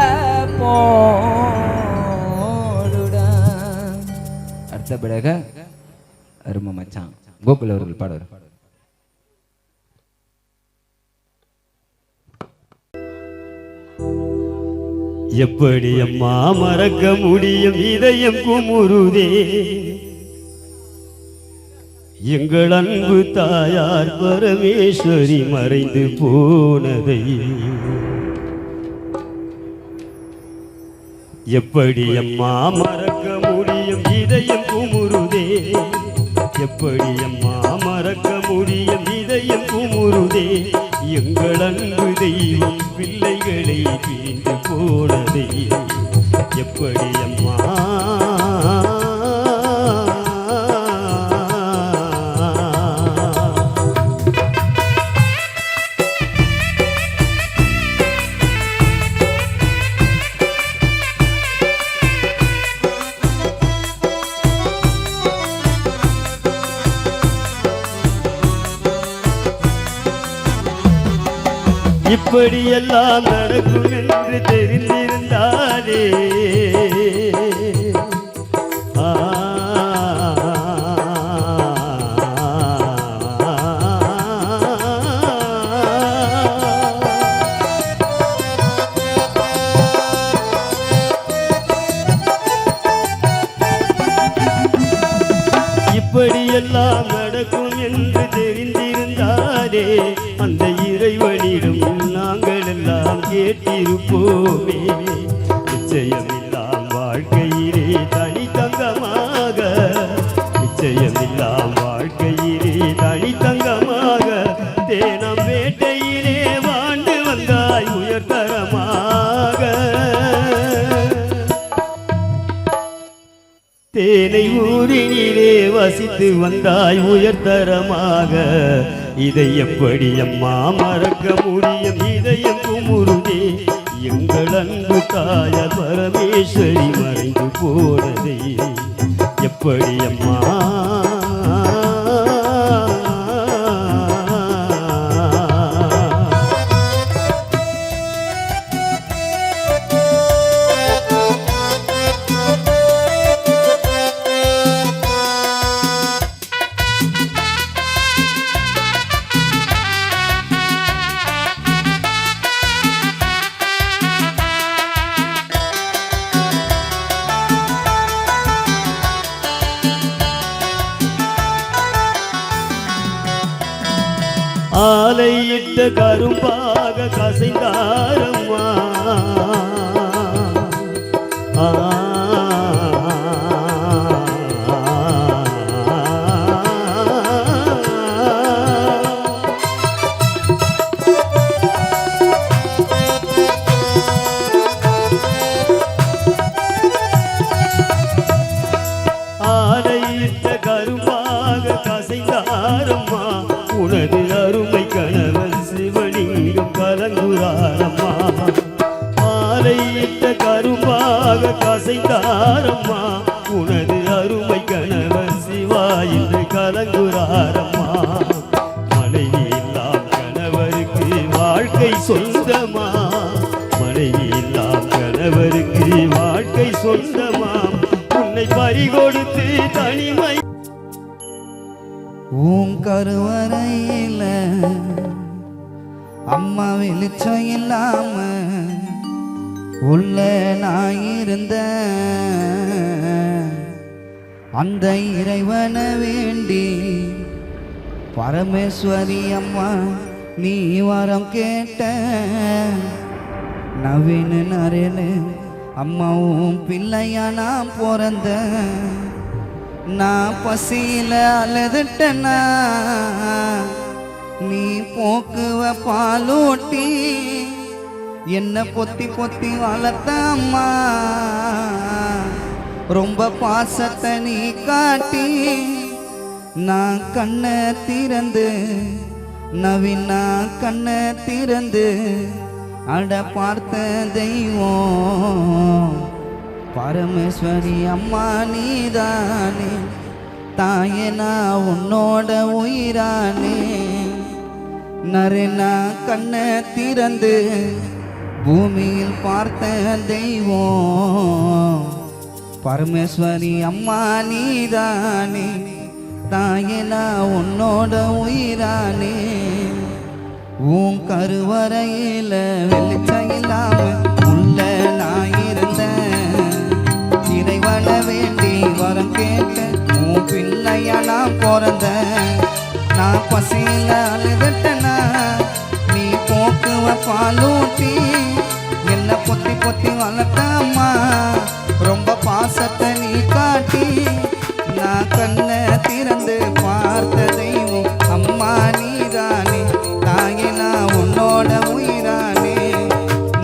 போடுடா அடுத்தபடியாக அருமை மச்சான் கோகுல் அவர்கள் பாடுவார் எப்படி அம்மா மறக்க முடியும் இதயம் குமுறுதே எங்கள் அன்பு தாயார் பரமேஸ்வரி மறைந்து போனதை எப்படி அம்மா மறக்க முடியும் இதயம் குமுறுதே எப்படி அம்மா மறக்க முடியும் இதயம் குமுறுதே எங்கள் அன்பு தெய்வம் பிள்ளைகளை பிரிந்து போனதை எப்படி அம்மா இப்படியெல்லாம் நடக்கும் என்று தெரிந்திருந்தாலே எல்லாம் நடக்கும் என்று தெரிந்திருந்தாரே அந்த இறைவனிடம் நாங்கள் எல்லாம் கேட்டிருப்போமே. நிச்சயமெல்லாம் வாழ்க்கையிலே தனித்தங்கமாக, நிச்சயமெல்லாம் வாழ்க்கையிலே தனித்தங்கமாக தேனம் வேட்டையிலே வாழ்ந்து வந்தாய் உயர்தரமாக. தேனை ஊரினிலே வசித்து வந்தாய் உயர்தரமாக. இதை எப்படி அம்மா மறக்க முடியும்? இதயம் குமுறுதே எங்கள் அன்பு தாய பரமேஸ்வரி மறைந்து போனதே எப்படி அம்மா? ஆலையிட்ட கரும்பாக கசைந்தாரம்மா. ஆலையிட்ட கரும்பாக கசைந்தாரம்மா. உனது அருமை கணவன் சிவலிங்கம் கலங்குறாரம்மா. ஆலையிட்ட கரும்பாக கசைந்தாரம்மா. உனது அருமை கணவன் சிவா என்று கலங்குறாரம்மா. மனைவி இல்லாம் கணவருக்கு வாழ்க்கை சொந்தமா? மனைவி இல்லாம் கணவருக்கு வாழ்க்கை சொந்தமா? உன்னை பறிகொடுத்து தனிமை உன் கருவறையில அம்மா வெளிச்சம் இல்லாம உள்ள நான் இருந்த அந்த இறைவனை வேண்டி பரமேஸ்வரி அம்மா நீ வரம் கேட்ட. நவீன நரேனு அம்மாவும் பிள்ளையா நான் பிறந்த. நான் பசியில அழுதுட்டனா நீ போக்குவ பாலூட்டி என்ன பொத்தி பொத்தி வளர்த்தம்மா. ரொம்ப பாசத்தை நீ காட்டி நான் கண்ணை திறந்து நவீனா கண்ணை திறந்து அட பார்த்த தெய்வம் பரமேஸ்வரி அம்மா நீதானே. தாயனா உன்னோட உயிரானே. நரேனா கண்ணை திறந்து பூமியில் பார்த்த தெய்வம் பரமேஸ்வரி அம்மா நீதானே. தாயனா உன்னோட உயிரானே. உன் கருவறையில வெளிச்சம் இல்லாம உள்ள நான் இருந்தேன். இறைவன வேண்டி வரம் கேட்ட உன் பிள்ளையா நான் பிறந்த. நான் பசியில அழுதுட்டனா நீ போக்குவ பாலூட்டி என்ன பொத்தி பொத்தி வளர்த்தம்மா. ரொம்ப பாசத்தை நீ காட்டி நான் கண்ணை திறந்து பார்த்த தெய்வம் அம்மா நீதானே. தாயினா உன்னோட உயிரானே.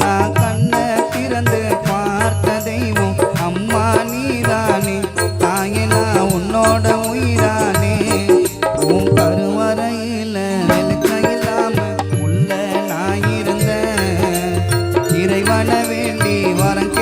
நான் கண்ணை திறந்து பார்த்த தெய்வம் அம்மா நீதானே. தாயினா உன்னோட உயிரானே. உன் கருவறையில வெளிச்சம் இல்லாம உள்ள நான் இருந்த. இறைவனை வேண்டி வரம்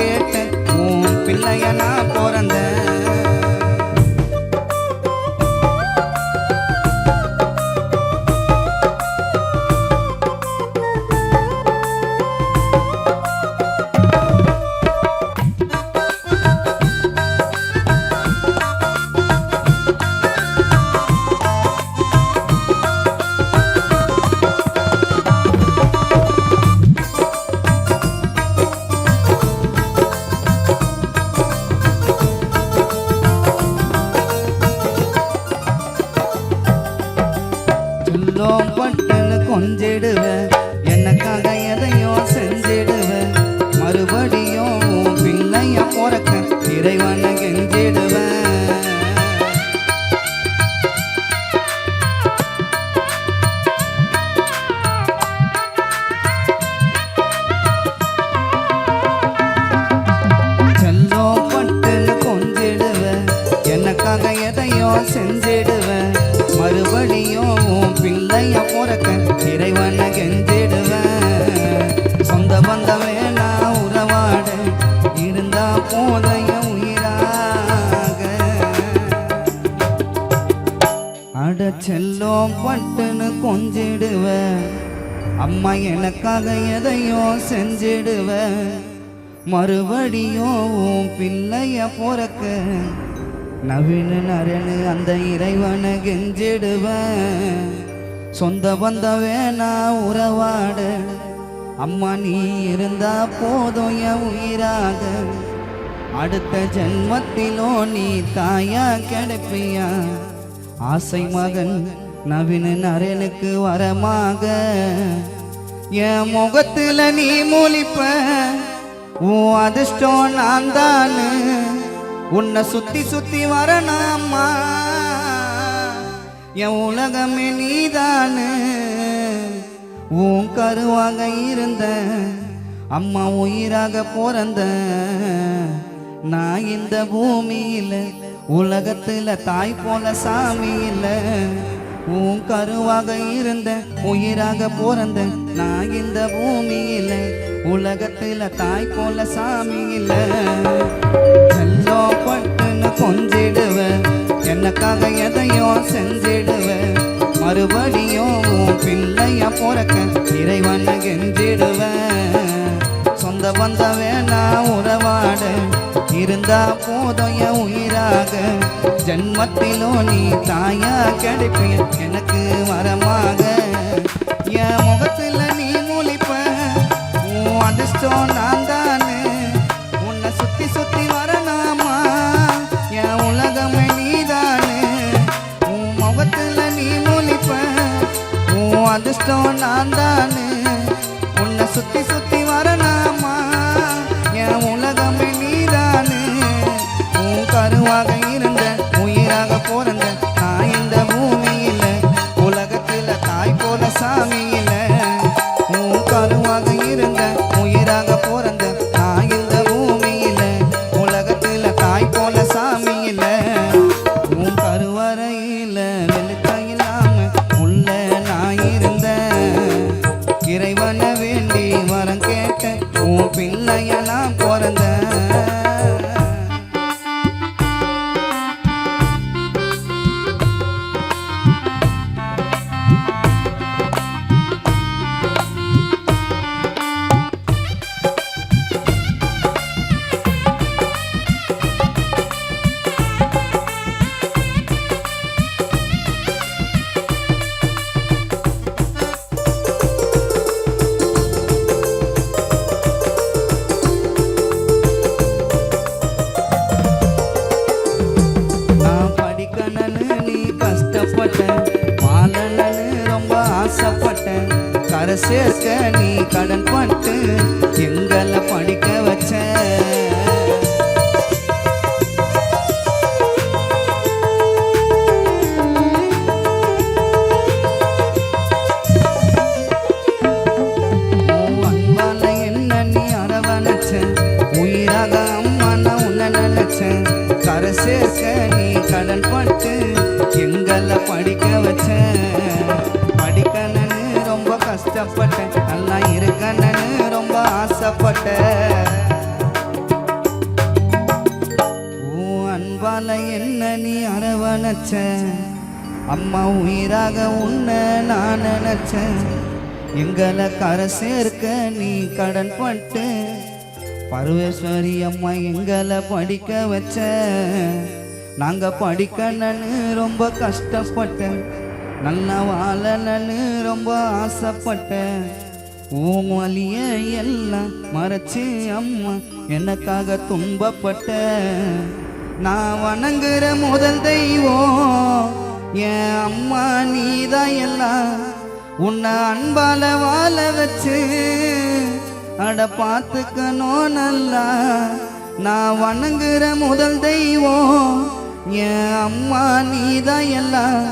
அம்மா எனக்காக எதையோ செஞ்சிடுவ மறுபடியும் உன் பிள்ளைய போறக்க நவீன நரனு அந்த இறைவனை கெஞ்சிடுவேன் சொந்த பந்த வேணா உறவாட அம்மா நீ இருந்தா போதும் என் உயிராக அடுத்த ஜென்மத்திலோ நீ தாயா கிடைப்பியா ஆசை மகன் நவீன நரனுக்கு வரமாக என் முகத்துல நீ மூலிப்ப உன் அதிர்ஷ்டம் நான் தானு உன்னை சுத்தி சுத்தி வரணும்மா என் உலகமே நீதானு உன் கருவாக இருந்த அம்மா உயிராக பிறந்த நான் இந்த பூமியில உலகத்துல தாய் போல சாமி இல்ல உன் கருவாக இருந்த உயிராக பிறந்த நான் இந்த பூமியில உலகத்துல தாய் போல சாமி இல்ல செல்லோ பட்டுன்னு கொஞ்சிடுவ எனக்காக எதையோ செஞ்சிடுவ மறுபடியும் உன் பிள்ளைய போறக்க இறைவனை கெஞ்சிடுவ சொந்த பந்த வேணா உறவாட இருந்தா போதும் என் உயிராக ஜென்மத்திலோ நீ தாயா கிடைப்பிய எனக்கு வரமாக என் முகத்துல நீ மூலிப்ப உன் அதிர்ஷ்டம் நான் தானே உன்னை சுத்தி சுத்தி வரணுமா என் உலகமே நீதானே உன் முகத்துல நீ மூலிப்ப உன் அதிர்ஷ்டம் நான் தானே உன்னை சுத்தி சுத்தி வரணுமா என் உலகமே நீதானே உன் கருவாக இருந்த உயிராக பிறந்த நான் இந்த பூமியில உலகத்துல தாய் போல சாமி இல்ல உன் கருவாக இருந்த உயிராக பிறந்த நான் இந்த பூமியில உலகத்துல தாய் போல சாமி இல்ல உன் கருவறையில வெளிச்சம் இல்லாம உள்ள நான் இருந்த இறைவனை வேண்டி வரம் கேட்ட உன் பிள்ளைய நான் பிறந்த கரை சேர்க்க நீ கடன் பட்டு எங்களை படிக்க வச்ச அன்பால என்ன நீ அரவணைச்ச உயிராக அம்மா நான் உன்னை நினைச்சேன் கரை சேர்க்க நீ கடன் பட்டு எங்களை படிக்க வச்ச படிக்கணும்னு ரொம்ப கஷ்டப்பட்டேன் நல்லா இருக்கணும்னு ரொம்ப ஆசைப்பட்டேன் உன் அன்பால என்ன நீ அரவணைச்ச அம்மா உயிராக உன்னை நான் நினைச்சேன் எங்களை கரை சேர்க்க நீ கடன் பட்டு பரமேஸ்வரி அம்மா எங்களை படிக்க வச்ச நாங்க படிக்கணும்னு ரொம்ப கஷ்டப்பட்டேன் நல்லா வாழணும்னு ரொம்ப ஆசைப்பட்டேன் உன் வலிய எல்லாம் மறைச்சு அம்மா எனக்காக துன்பப்பட்ட நான் வணங்குற முதல் தெய்வம் என் அம்மா நீதான் எல்லாம் உன்னை அன்பால வாழ வச்சு அட பார்த்துக்கணும் நல்லா நான் வணங்குற முதல் தெய்வம் என் அம்மா நீதான் எல்லாம்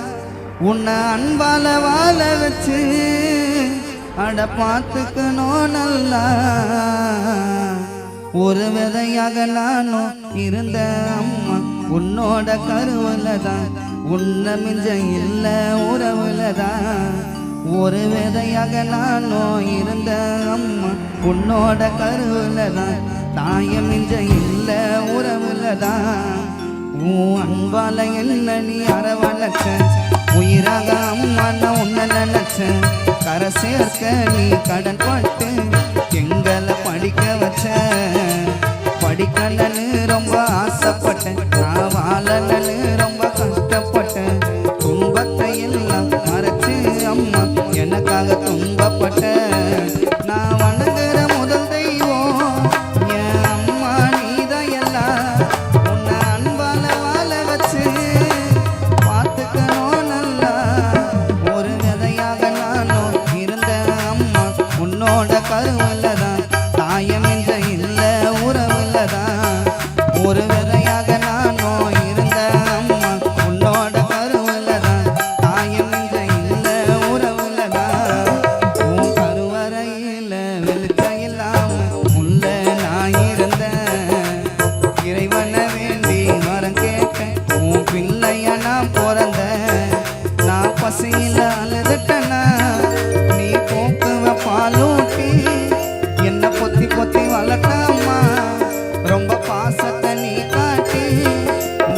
உன்னை அன்பால வாழ வச்சு அட பார்த்துக்கணும் நல்லா ஒரு விதையாக நானும் இருந்த அம்மா உன்னோட கருவுல தான் உன்னை மிஞ்ச இல்ல உறவுல தான் ஒரு விதையாக நானும் இருந்த அம்மா உன்னோட கருவுல தான் தாய மிஞ்ச இல்ல உறவுல தான் உன் அன்பால என்ன நீ அரவணைச்ச உயிராக அம்மா நான் உன்னை நினைச்சேன் கரை சேர்க்க நீ கடன் பட்டு எங்களை படிக்க வச்ச படிக்கணும்னு ரொம்ப ஆசைப்பட்டேன் நான் வாழணும்னு ரொம்ப கஷ்டப்பட்டேன் துன்பத்தை எல்லாம் மறைச்சு அம்மா எனக்காக துன்பப்பட்டேன் நான் வணங்குற முதல் தெய்வம் என் அம்மா நீதான் எல்லாம் உன்னை அன்பால வாழ வச்சு பார்த்துக்கணும் நல்லா ஒரு விதையாக நானும் இருந்த அம்மா உன்னோட கருவில் தான் தாயமின்ற இல்ல உறவில் தான் ஒரு விதையாக நானும் இருந்த அம்மா உன்னோட கருவில் தான் தாயமின்ற இல்ல உறவில் தான் உன் கருவறையில் வெளிச்சம் இல்லாம உள்ள நான் இருந்தேன் இறைவனை வேண்டி வரம் கேட்டேன் உன் பிள்ளைய நான் பிறந்தேன் நான் பசியில் அழுதுட்டேன்னா நீ போக்குவ பாலூட்டி என்ன பொத்தி பொத்தி வளர்த்தம்மா ரொம்ப பாசத்தை நீ காட்டி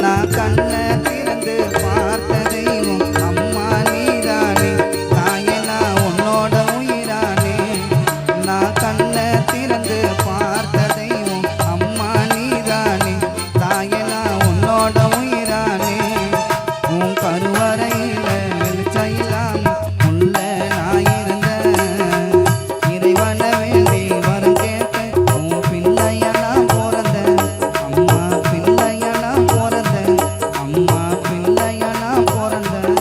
நான் கண்ணை திறந்து பார்த்த தெய்வம் அம்மா நீதானே தாயே நான் உன்னோட உயிரானே நான் கண்ணை திறந்து பார்த்த தெய்வம் அம்மா நீதானே தாயே நான் உன்னோட உயிரானே உன் கருவறையில வெளிச்சம் இல்லாம உள்ள நான் இருந்தேன் இறைவனை வேண்டி வரம் கேட்டேன் உன் பிள்ளைய நான் பிறந்தேன் அம்மா பிள்ளைய நான் பிறந்தேன் அம்மா பிள்ளைய நான் பிறந்தேன்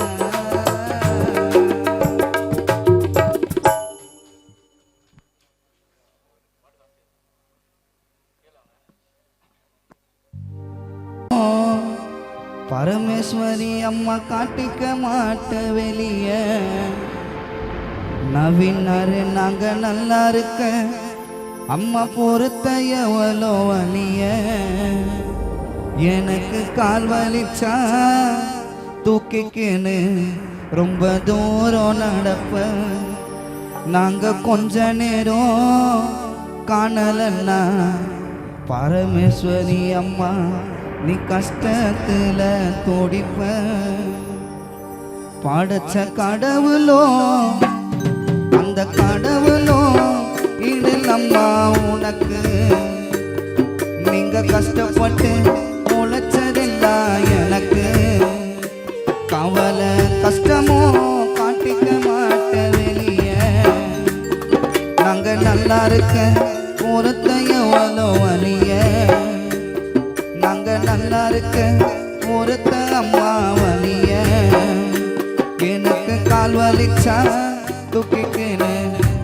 பரமேஸ்வரி அம்மா காட்டிக்க மாட்ட வெளிய நவீனாரு நாங்க நல்லா இருக்க அம்மா பொறுத்த எவ்வளோ வலிய எனக்கு கால் வலிச்சா தூக்கிக்கின்னு ரொம்ப தூரம் நடப்ப நாங்க கொஞ்ச நேரம் காணலன்னா பரமேஸ்வரி அம்மா நீ கஷ்டத்துல துடிப்ப படைச்ச கடவுளோ அந்த கடவுளோ இது அம்மா உனக்கு நீங்க கஷ்டப்பட்டு உழைச்சதெல்லாம் எனக்கு கவலை கஷ்டமோ காட்டிக்க மாட்ட வெளிய நாங்க நல்லா இருக்க பொறுத்த எவ்வளோ வலிய நாங்க நல்லா இருக்க பொறுத்த அம்மா வலிய எனக்கு கால் வலிச்சா தூக்கிக்கின்னு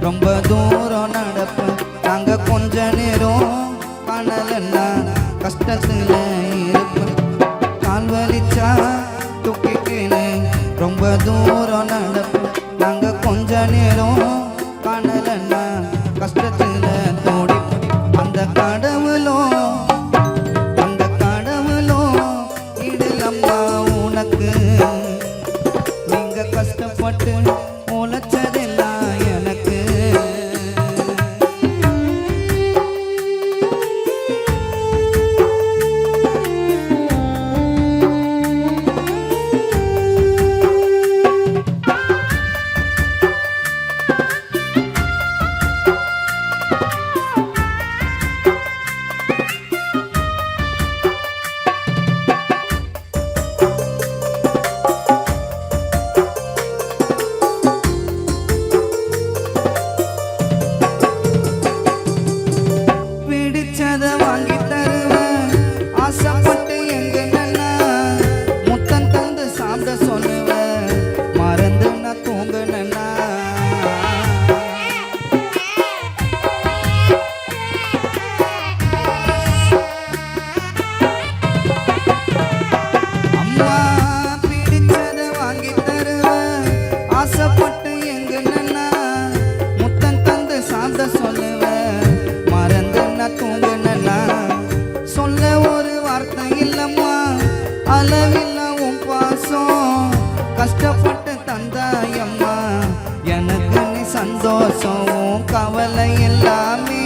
ரொம்ப தூரம் நடப்பேன் நாங்க கொஞ்ச நேரம் காணலன்னா கஷ்டத்துல இருப்பேன் கால் வலிச்சா தூக்கிக்கின்னு ரொம்ப தூரம் நடப்பேன் நாங்க கொஞ்ச நேரம் காணலன்னா கஷ்டத்துல தோடிப்பேன் அந்த கடவுளோ உனக்கு நீங்க கஷ்டப்பட்டு உழைச்சதெல்லாம் எனக்கு கஷ்டப்பட்டு தந்தாயம்மா எனக்கு நீ சந்தோஷம் உன் கவலை எல்லாமே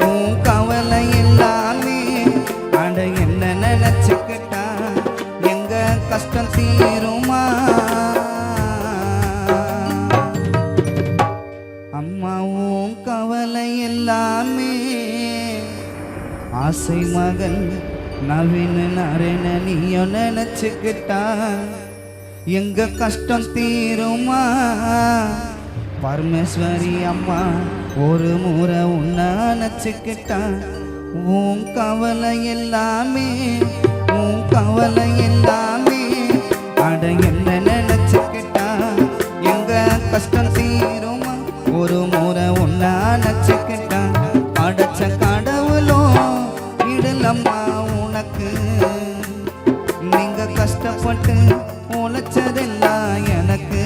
உன் கவலை எல்லாமே அட என்ன நினைச்சுக்கிட்டா எங்க கஷ்டம் தீருமா அம்மாவும் கவலை எல்லாமே ஆசை மகன் நவீன நரேன நீயும் நினைச்சுக்கிட்டா எங்க கஷ்டம் தீருமா பரமேஸ்வரி அம்மா ஒரு முறை உன்னை நினைச்சுக்கிட்டா உன் கவலை எல்லாமே உன் கவலை எல்லாமே அட என்ன நினைச்சுக்கிட்டா எங்க கஷ்டம் தீருமா ஒரு முறை உன்னை நினைச்சுக்கிட்டா அடைச்ச கடவுளோ இடலம்மா உனக்கு நீங்க கஷ்டப்பட்டு உழைச்சதெல்லாம் எனக்கு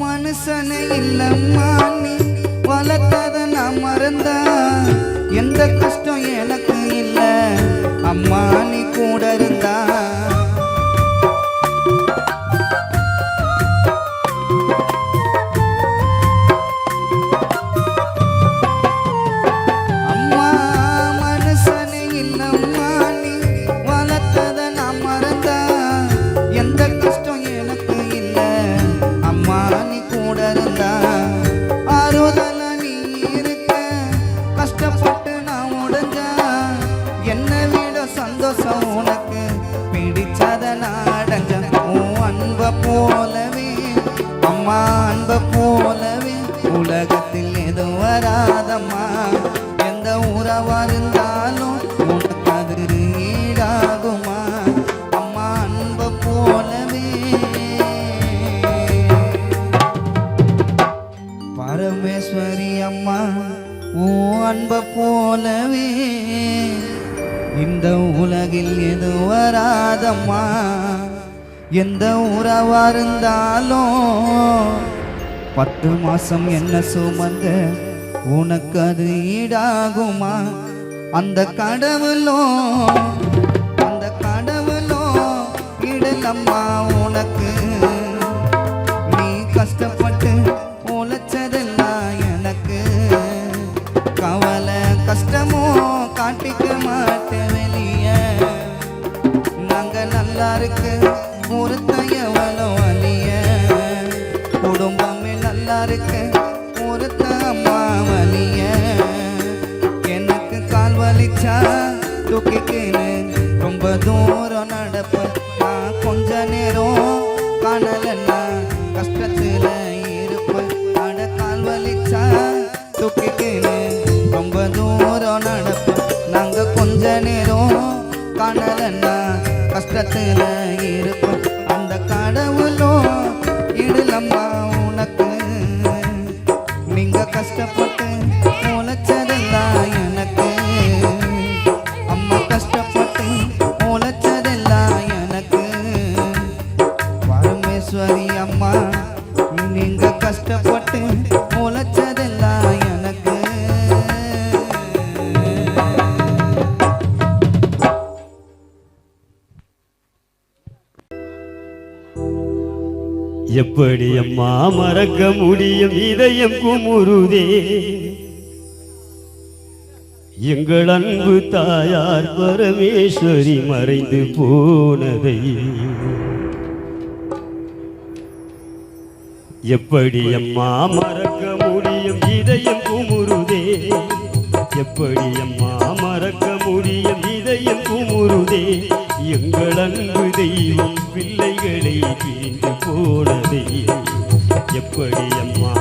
மனுஷனே இல்லம்மா நீ வளர்த்தத நான் மறந்தா எந்த கஷ்டம் எனக்கு இல்ல அம்மா நீ கூட இருந்தா அம்மா மனுஷனே இல்லம்மா நீ வளர்த்தத நான் மறந்தா எந்த கஷ்டம் எனக்கு இல்ல அம்மா நீ கூட இருந்தா ஆறுதல நீ இருக்க கஷ்டப்பட்டு நான் உடைஞ்சா என்னை விட சந்தோஷம் உனக்கு பிடிச்சத நான் அடைஞ்சேன் உன் அன்பை போலவே அம்மா அன்பை போலவே உலகத்தில் எதுவும் வராதம்மா எந்த உறவா இருந்தாலும் உனக்கு அது ஈடாகுமா அம்மா அன்பை போலவே பரமேஸ்வரி அம்மா ஓ அன்பை போலவே இந்த உலகில் எது வராதம்மா எந்த உறவா இருந்தாலும் 10 மாசம் என்ன சுமந்த உனக்கு அது ஈடாகுமா அந்த கடவுளோ இடலம்மா உனக்கு நீ கஷ்டப்பட்டு உழைச்சதெல்லாம் எனக்கு கவலை கஷ்டமோ காட்டிக்க மாட்டேன் வெளியே நாங்க நல்லா இருக்கு ஒருத்தன் எவ்வளோ வலிய குடும்பமே நல்லா இருக்கு ஒருத்த அம்மா வலிய எனக்கு கால் வலிச்சா தூக்கிக்கின்னு ரொம்ப தூரம் நடப்பேன் நான் கொஞ்ச நேரம் காணலன்னா கஷ்டத்துல இருப்பேன் அட கால் வலிச்சா தூக்கிக்கின்னு ரொம்ப தூரம் நடப்பேன் நாங்க கொஞ்ச நேரம் காணலன்னா கஷ்டத்துல இருப்பேன் அந்த கடவுளோ இடலம்மா உனக்கு நீங்க கஷ்டப்பட்டு உழைச்சதெல்லாம் எனக்கு அம்மா கஷ்டப்பட்டு உழைச்சதெல்லாம் எனக்கு பரமேஸ்வரி அம்மா நீங்க கஷ்டப்பட்டு உழைச்சதெல்லாம் எனக்கு எப்படி அம்மா மறக்க முடியும் இதயம் குமுறுதே எங்கள் அன்பு தாயார் பரமேஸ்வரி மறைந்து போனதை எப்படி அம்மா மறக்க முடியும் இதயம் குமுறுதே எப்படி அம்மா மறக்க முடியும் இதயம் குமுறுதே எங்கள் அன்பு தெய்வம் பிள்ளைகளை பிரிந்து போனதை எப்படி அம்மா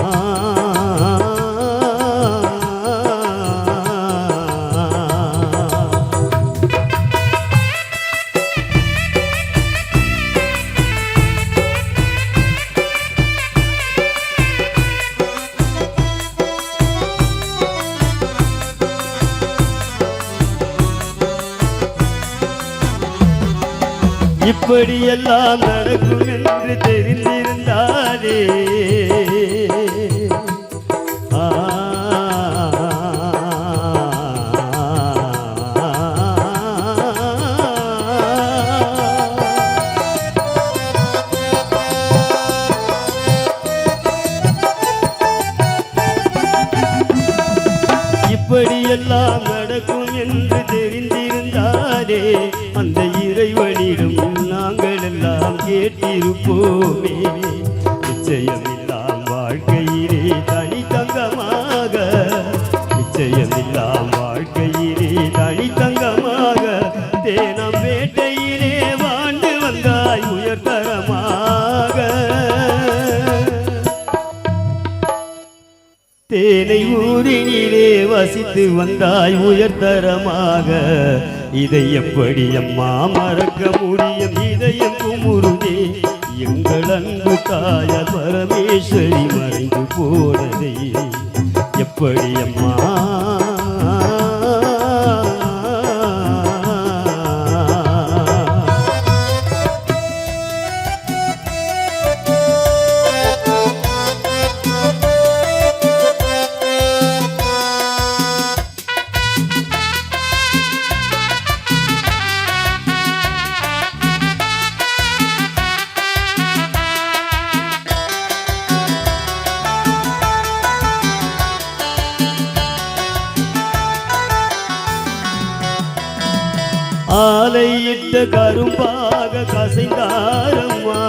இப்படியெல்லாம் நடக்கும் என்று தெரிந்திருந்தாலே இப்படியெல்லாம் நடக்கும் என்று தெரிந்திருந்தாரே அந்த இறைவனிடம் நாங்கள் எல்லாம் கேட்டிருப்போமே. நிச்சயமில்லாம் வாழ்க்கையிலே தனித்தங்கமாக, நிச்சயமில்லாம் வாழ்க்கையிலே தனித்தங்கமாக தேனம் வேட்டையிலே வாழ்ந்து வந்தாய் உயர்தரமாக. தேனை ஊரினிலே வசித்து வந்தாய் உயர்தரமாக. இதை எப்படி அம்மா மறக்க முடியும்? இதயம் குமுறுதே எங்கள் அன்பு தாய பரமேஸ்வரி மறைந்து போனதை எப்படி அம்மா? ஆலையிட்ட கரும்பாக கசைந்தாரம்மா.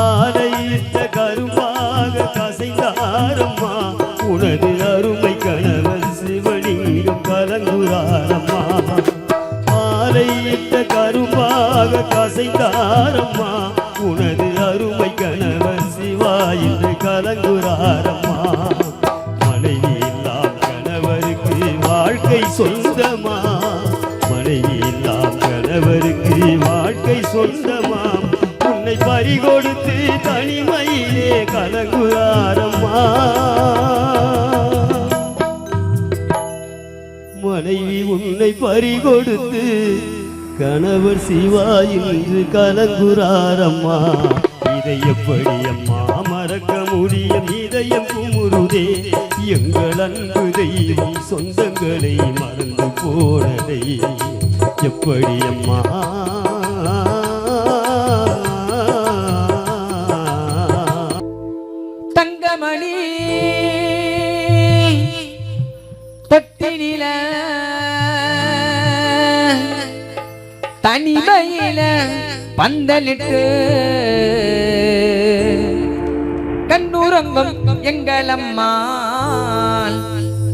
ஆலையிட்ட கரும்பாக கசைந்தாரம்மா. உனது அருமை கணவன் சிவலிங்கம் கலங்குறாரம்மா. ஆலையிட்ட கரும்பாக கசைந்தாரம்மா. உனது அருமை கணவன் சிவா என்று கலங்குறாரம்மா. மனைவி இல்லாம் கணவருக்கு வாழ்க்கை சொந்தமா, மனைவி இல்லாம் கணவருக்கு வாழ்க்கை சொந்தமா. உன்னை பறிகொடுத்து தனிமையிலே கலங்குறாரம்மா. மனைவி உன்னை பறிகொடுத்து கணவர் சிவா என்று கலங்குறாரம்மா. இதை எப்படி அம்மா மறக்க முடியும்? இதயம் குமுறுதே எங்கள் அன்பு தெய்வம் சொந்தங்களை மறந்து போனதை எப்படி அம்மா? தங்கமணி தொட்டினில தனிமையில பந்தலிட்டு கண்ணுறங்கும் எங்களம்மாள்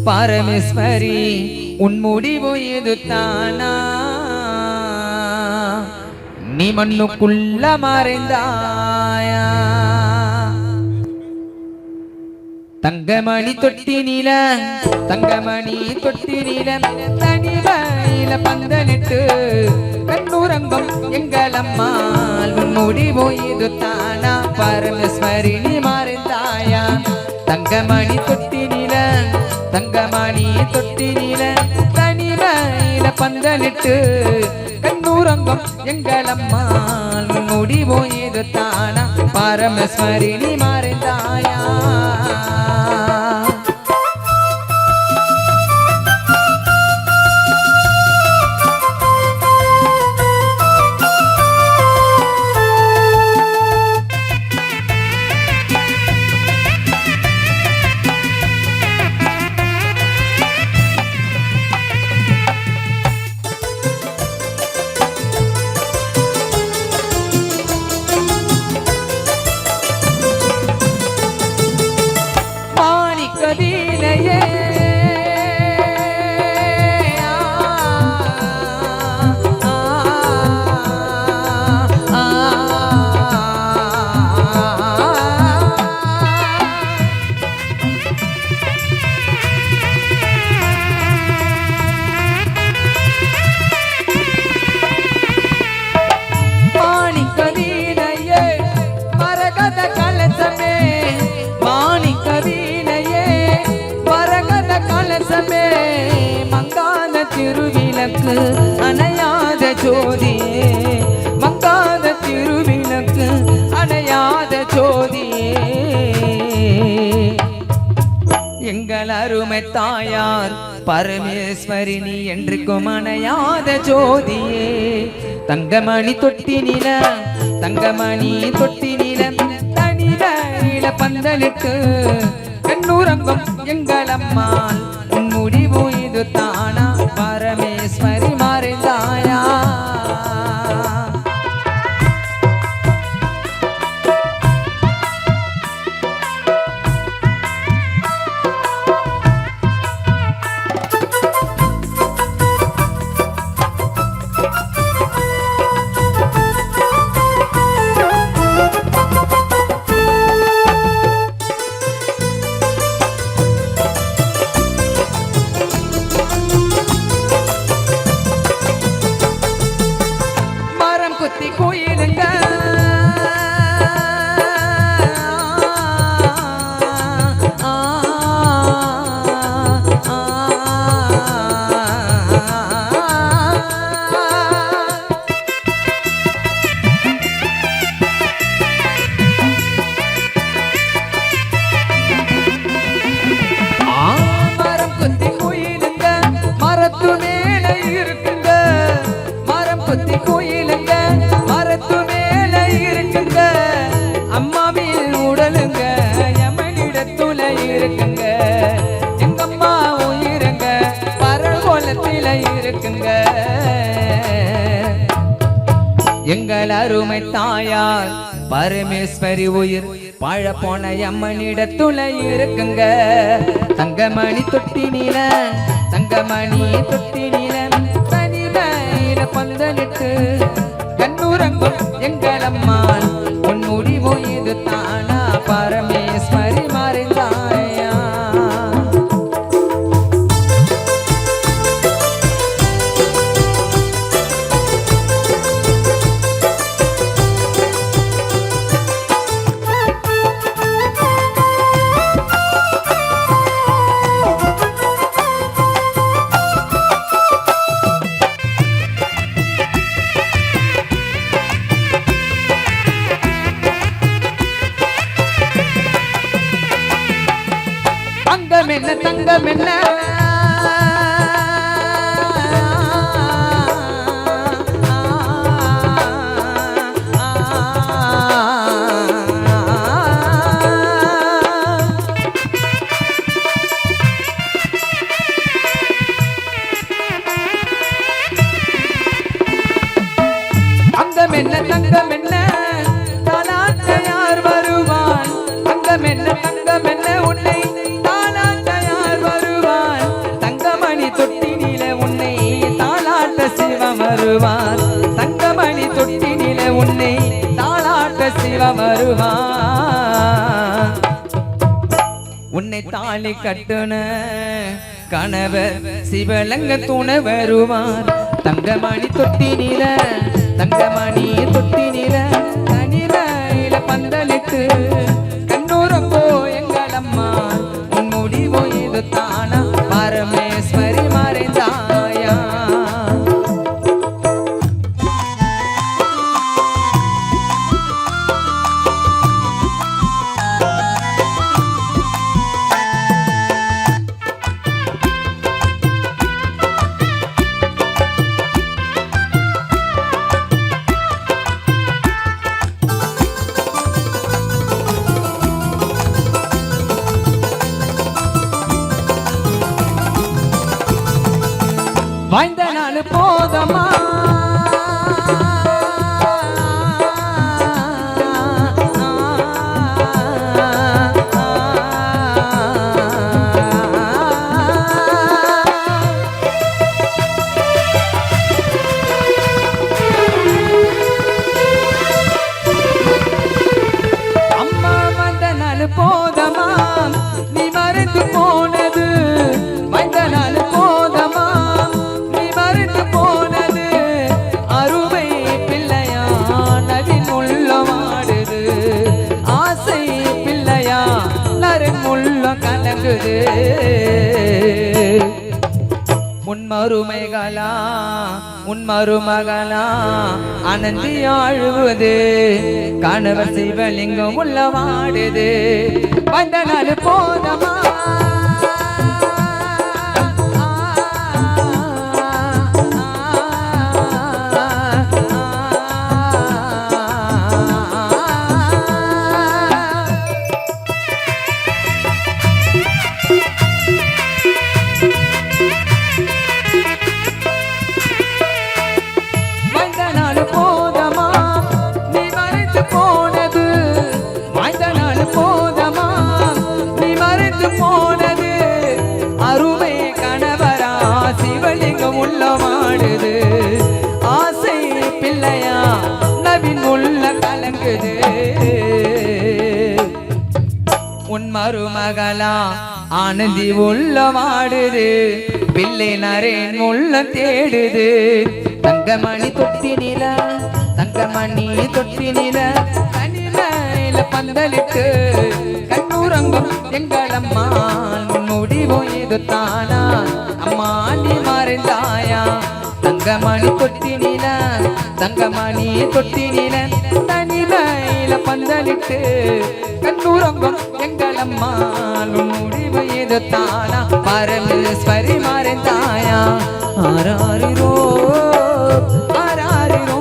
பரமேஸ்வரி உன் முடிவு இது தானா? நீ மண்ணுக்குள்ள மறைந்தாயா? தங்கமணி தொட்டினில தங்கமணி தொட்டினில தனிமையில பந்தலிட்டு கண்ணுறங்கும் எங்களம்மாள் உன் முடிவு இது தானா? பரமேஸ்வரி நீ மறைந்தாயா? தங்கமணி தொட்டினில தங்கமணி தொட்டினில தனிமையில பந்தலிட்டு கண்ணுறங்கும் எங்களம்மாள் உன் முடிவு இது தானா? பரமேஸ்வரி நீ மறைந்தாயா? அருமை தாயார் பரமேஸ்வரி நீ என்றுக்கும் அணையாத ஜோதியே தங்கமணி தொட்டி நில தங்கமணி தொட்டி நில தனில பந்தலிட்டு கண்ணூரங்கம் எங்களம்மாள் உன் முடிவு இது தானா பரமேஸ்வரி மறைந்தாயா எங்கள் அருமை தாயார் பரமேஸ்வரி உயிர் பழ போன அம்மனிடத்துல இருக்குங்க தங்கமணி தொட்டி நீல தங்கமணி தொட்டி நீல தனிமையில பந்தலிட்டு கண்ணூரங்கும் எங்கள் அம்மாள் உன் முடிவு இது தானா பரமேஸ்வரி மறைந்தாயா தங்கம் என்ன அங்கம் என்ன தங்கம் என்ன தாலாட்டையார் வருவான் அங்கம் என்ன தங்கம் என்ன உன்னை வருவான் தங்கமணி தொட்டினில உன்னை தாளாட்ட சிவம் வருவான் உன்னை தாலி கட்டுன கணவர் சிவலங்க துணை வருவார் தங்கமணி தொட்டினில தங்கமணி தொட்டினில தனிமையில பந்தலிட்டு கண்ணூரங்கோ எங்களம்மா உன் முடிவோ இது தானா பரமேஸ்வரி மறைந்தாயா வாய்ந்த நாள் போதமா அம்மா வந்த நாள் போதமா நீ மறந்து போனது வந்த நாள் போதமா போனது அருமை பிள்ளையா நவின் உள்ளமாடுது ஆசை பிள்ளையா நரன் உள்ள கலங்குது முன்மருமைகளா முன்மருமகளா அனந்தி ஆழுவது கணவர் சிவலிங்கம் உள்ளவாடுது வந்த நாள் போதமா மருமகளா ஆனந்தி உள்ள வாடுது பிள்ளை நரேன் உள்ள தேடுது தங்கமணி தொட்டினில தங்கமணி தொட்டினில கனில பந்தலிட்டு கண்ணூரங்கும் எங்களம்மா முடிவோ இது தானா அம்மா நீ மறைந்தாயா தங்கமணி தொட்டினில தங்கமணி தொட்டினில தனில பந்தலிட்டு கண்ணூரங்கும் எங்களம்மா முடிவு இது தானா பரமேஸ்வரி மறைந்தாயா ஆராரிரோ ஆராரிரோ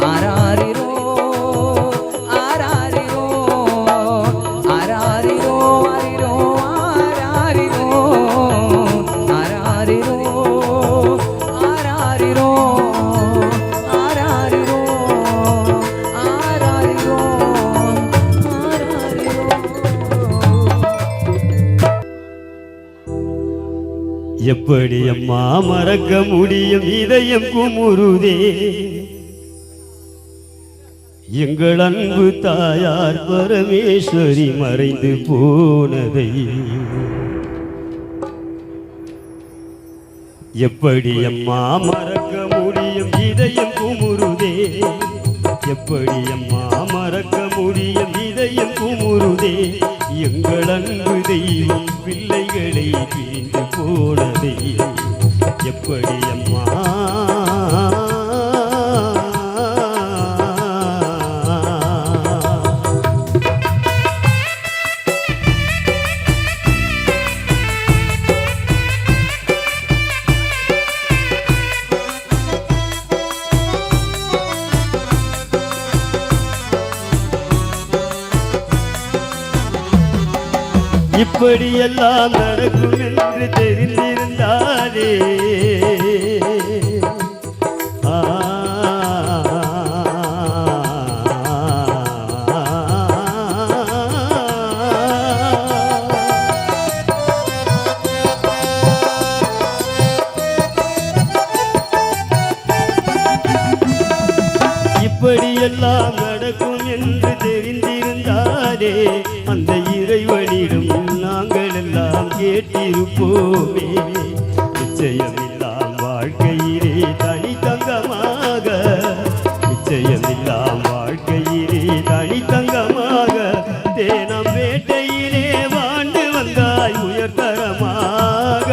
ஆராரிரோ ஆராரிரோ ஆராரிரோ ஆரிரோ ஆராரிரோ ஆராரிரோ ஆராரிரோ ஆராரிரோ எப்படி அம்மா மறக்க முடியும் இதயம் குமுறுதே எங்கள் அன்பு தாயார் பரமேஸ்வரி மறைந்து போனதை எப்படி அம்மா மறக்க முடியும் இதயம் குமுறுதே எப்படி அம்மா மறக்க முடியும் இதயம் குமுறுதே எங்கள் அன்பு தெய்வம் பிள்ளைகளை பிரிந்து போனதை எப்படி அம்மா இப்படியெல்லாம் நடக்கும் என்று தெரிந்திருந்தாலே இப்படியெல்லாம் நடக்கும் என்று தெரிந்திருந்தாலே அந்த இறைவனிடம் நாங்கள் எல்லாம் கேட்டிருப்போமே நிச்சயமில்லாம் வாழ்க்கையிலே தனித்தங்கமாக நிச்சயமில்லாம் வாழ்க்கையிலே தனித்தங்கமாக தேனம் வேட்டையிலே வாழ்ந்து வந்தாய் உயர்தரமாக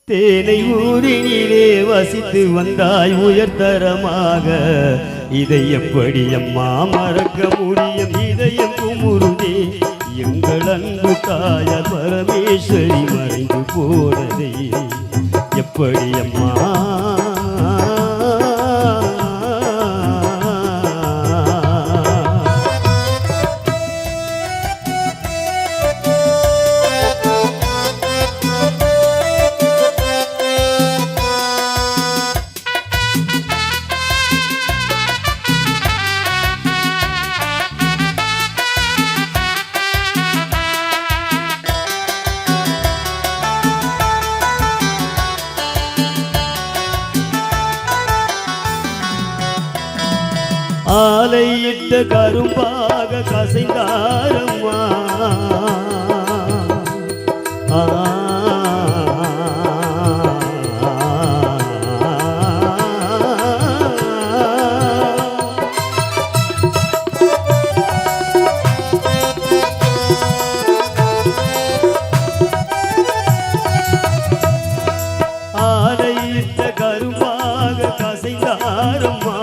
தேனை ஊரினிலே வசித்து வந்தாய் உயர்தரமாக இதை எப்படி அம்மா மறக்க முடியும் இதயம் குமுறுதே எங்கள் அன்பு தாயார் பரமேஸ்வரி மறைந்து போனதை எப்படி அம்மா ஆலையிட்ட கரும்பாக கசைந்தாரம்மா ஆலையிட்ட கரும்பாக கசைந்தாரம்மா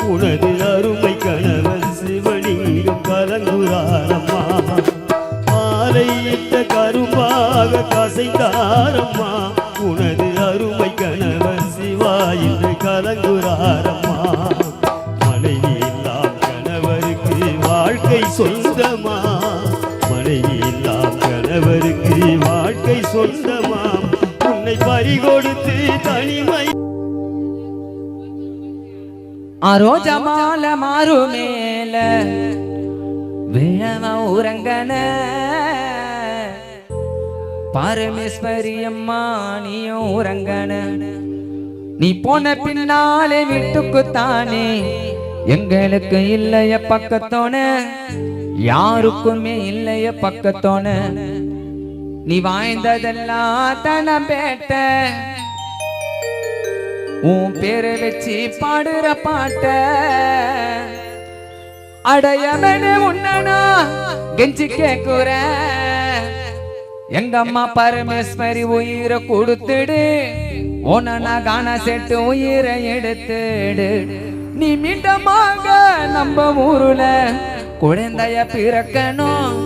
உனது அருமை கணவன் சிவலிங்கம் கலங்குறாரம்மா ஆலையிட்ட கரும்பாக கசைந்தாரம்மா உனது அருமை கணவன் சிவா என்று கலங்குறாரம்மா மனைவி எல்லாம் கணவருக்கு வாழ்க்கை சொந்தமா மனைவி எல்லாம் கணவருக்கு வாழ்க்கை சொந்தமா உன்னை பறிகொடுத்து தனிமை ஆரோஜமால மாறு மேல விழவ உறங்கன பரமேஸ்வரி அம்மா நீயும் உறங்கன நீ போன பின்னாலே வீட்டுக்குத்தானே எங்களுக்கு இல்லைய பக்கத்தோன யாருக்குமே இல்லைய பக்கத்தோன நீ வாய்ந்ததெல்லாம் தனம் பேட்ட உன் பேரை வச்சு பாடுற பாட்ட அடையவனே உன்னனா கெஞ்சி கேக்குற எங்க அம்மா பரமேஸ்வரி உயிரை கொடுத்துடு ஓனா காண செட்டு உயிரை எடுத்துடு நீ மீண்டமாக நம்ம ஊருல குழந்தைய பிறக்கணும்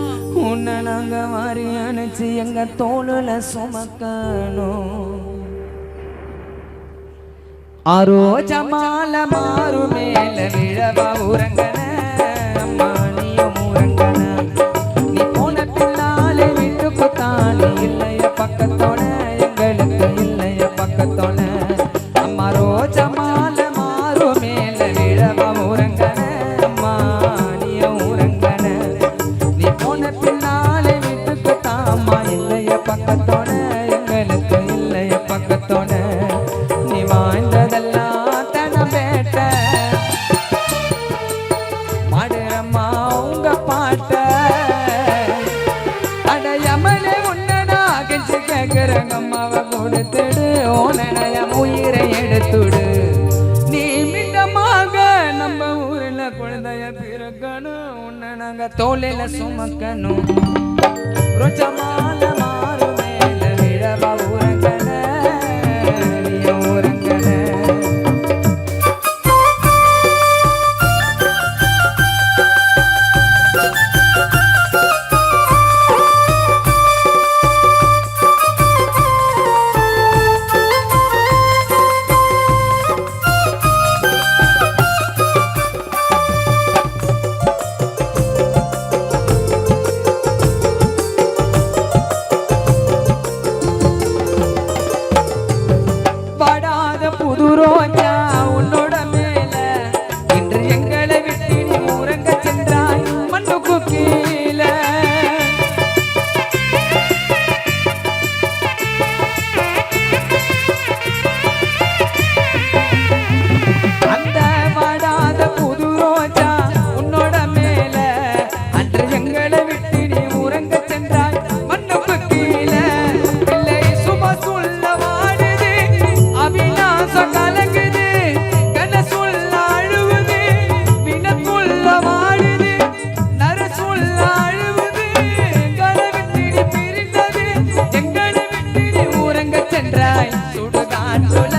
உன்னை நாங்க மாறி அணைச்சு எங்க தோளுல சுமக்கணும் ஆரோஜமால மாறு மேல விழவா உறங்கன அம்மா நீயும் உறங்கன நீ போன பின்னாலே வீட்டுக்கு தானே இல்லைய பக்கத்தோட எங்களுக்கு இல்லைய பக்கத்தோட அம்மா ரோஜமால மாறு மேல விழவா உறங்கன அம்மா நீயும் உறங்கன நீ போன பின்னாலே வீட்டுக்கு தாமா இல்லைய பக்கத்தோட எங்களுக்கு இல்லைய பக்கத்தோட நீ வாழ்ந்ததெல்லாம் தன பேட்ட மாடுறம்மா உங்க பாட்ட அடையமலே உன்னடா கெஞ்சி கேட்கிறங்க அம்மாவை கொடுத்துடு ஓனடைய உயிரை எடுத்துடு நீ மிண்டமாக நம்ம ஊர்ல குழந்தைய பிறக்கணும் உன்னை நாங்க தோளில சுமக்கணும் ரோஜமால மாறு மேல விழவா உறங்கன ரோஜா உன்னோட மேல இன்று எங்களை விட்டு நீ உறங்க சென்றாய் மண்ணுக்கு கீழே அந்த வாடாத புது ரோஜா உன்னோட மேல அன்று எங்களை விட்டு நீ உறங்க சென்றாய் மண்ணுக்கு கீழே இல்லை சுப சொல்ல வாடுது அவிநாசம் கலங்குது கன சொல்ல அழுவுது வினத்துள்ள வாடுது நர சொல்ல அழுவுது கன விட்டு பிரிந்தது எங்களை விட்டு உறங்க சென்றாய் சுடுகாட்டுல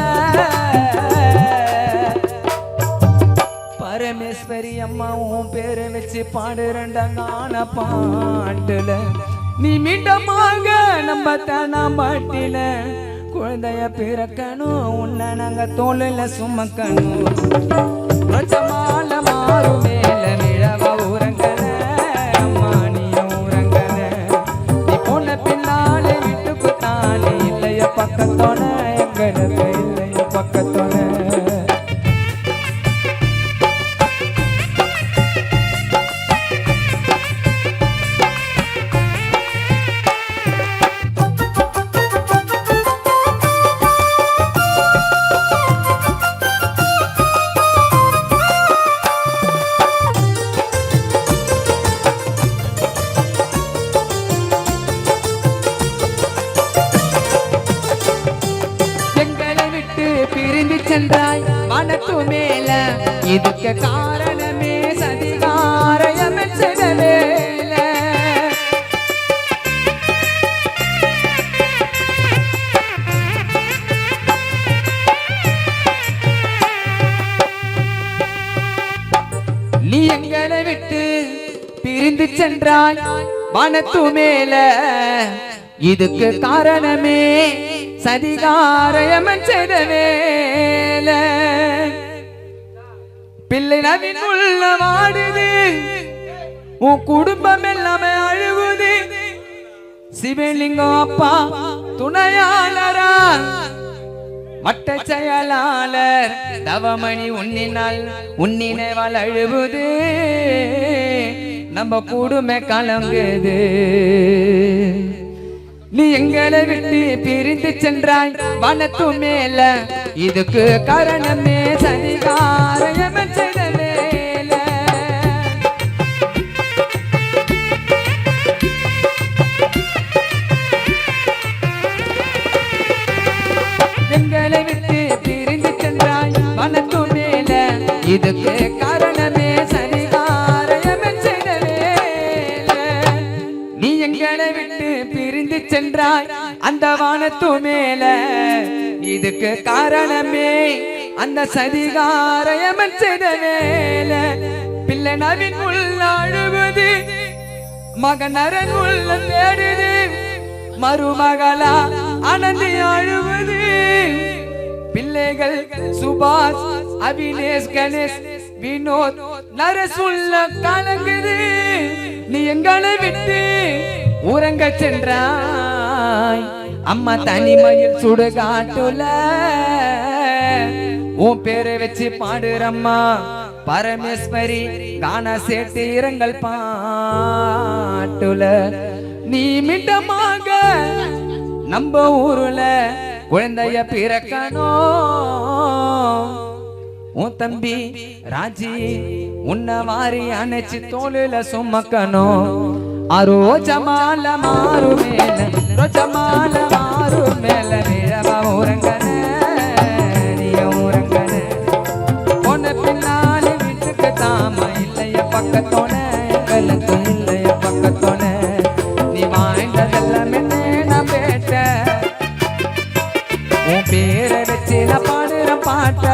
பரமேஸ்வரி அம்மா உன் பேரை வச்சு பாடுறண்டான பாட்டுல நீ மீண்டமாக நம்ம தானா பாட்டில குழந்தைய பிறக்கணும் உன்னை நாங்க தோளில சுமக்கணும் ரோஜமால மாறு மேல விழவா உறங்கன அம்மா நீயும் உறங்கன நீ போன பின்னாலே வீட்டுக்கு தானே இல்லைய பக்கத்தோட எங்களுக்கு இல்லைய பக்கத்தோட பிரிந்து சென்றாய் மனத்து மேல இதுக்கு காரணமே சதிகாரயம் செய்தவேல நீ எங்களை விட்டு பிரிந்து சென்றாய் மனத்து மேல இதுக்கு காரணமே சதிகாரயம் செய்தவேல பிள்ளை நவின் உள்ள வாடுது உன் குடும்பம் எல்லாமே அழுகுது சிவலிங்கம் அப்பா துணையாளரா மட்ட செயலாளர் தவமணி உன்னினால் அழுவுது நம்ம குடும்ப கலங்குது நீ எங்களை விட்டு பிரிந்து சென்றாய் வனத்து மேல இதுக்கு காரணமே சதிகாரயம் செய்தவேல இதுக்கு காரணமே சரிகாரயம் செய்த வேலை. நீ எங்களை விட்டு பிரிந்து சென்றாய் அந்த வானத்து மேல, இதுக்கு காரணமே அந்த சதிகாரயம் செய்த வேலை. பிள்ளை நவின் உள்ள அழுவது, மகன் அரண் உள்ள தேடுது, மருமகளா ஆனந்தி அழுவது. பிள்ளைகள் சுபாஷ், அபினேஷ், கணேஷ், வினோத், நரேஷ் உள்ள கலங்குது. நீ எங்களை விட்டு உறங்க சென்றாய் அம்மா தனிமையில் சுடுகாட்டுல. உன் பேரை வச்சு பாடுறம்மா பரமேஸ்வரி, கானா சேட்டு இரங்கல் பாட்டுல. நீ மிட்டமாக நம்ம ஊருல குழந்தைய பிறக்கணும். உன் தம்பி ராஜி உன்ன வாரி அணைச்சு தோளுல சுமக்கணும். ரோஜமால மாறு மேல, ரோஜமால மாறு மேல நிழவ உறங்கன, நீ உறங்கன. பொண்ண பின்னாலே வீட்டுக்கு தாம இல்லைய பக்கத்தோன, எங்களுக்கு இல்லைய பக்கத்தோன. நீ வாழ்ந்ததெல்லாம் என்ன நான் பேட்ட, உன் பேரை வச்சு நான் பாடுற பாட்ட.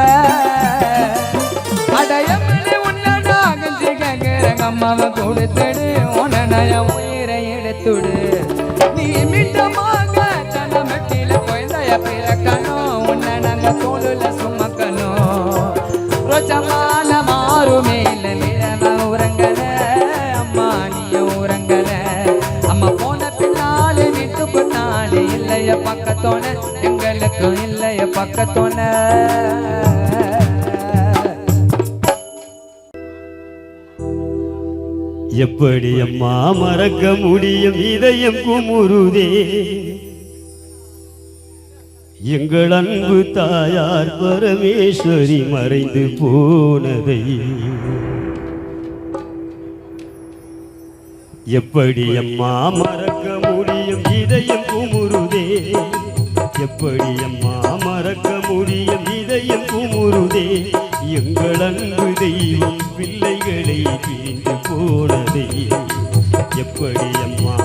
அடையமலை உன்னடா கஞ்சி கேட்கிறங்க அம்மாவை கொடுத்துடு, உன்னைய உயிரை எடுத்துடு. நீ மிட்டமாக தனமெட்டில குழந்தைய பிறக்கணும், உன்னை நாங்க தோளுல சுமக்கணும். ரோஜமால மாறு மேல நிழவ உறங்கல, அம்மா நீ உறங்கல. அம்மா போன பின்னாலே வீட்டுக்கு தானே இல்லைய பக்கத்தோன, எங்களுக்கு இல்லைய பக்கத்தோன. எப்படி அம்மா மறக்க முடியும், இதயம் குமுறுதே. எங்கள் அன்பு தாயார் பரமேஸ்வரி மறைந்து போனதை. எப்படி அம்மா மறக்க முடியும், இதயம் குமுறுதே. எப்படி அம்மா மறக்க முடியும், இதயம் குமுறுதே. எங்கள் அன்பு தெய்வம் பிள்ளைகளை பிரிந்து போனதை. எப்படி அம்மா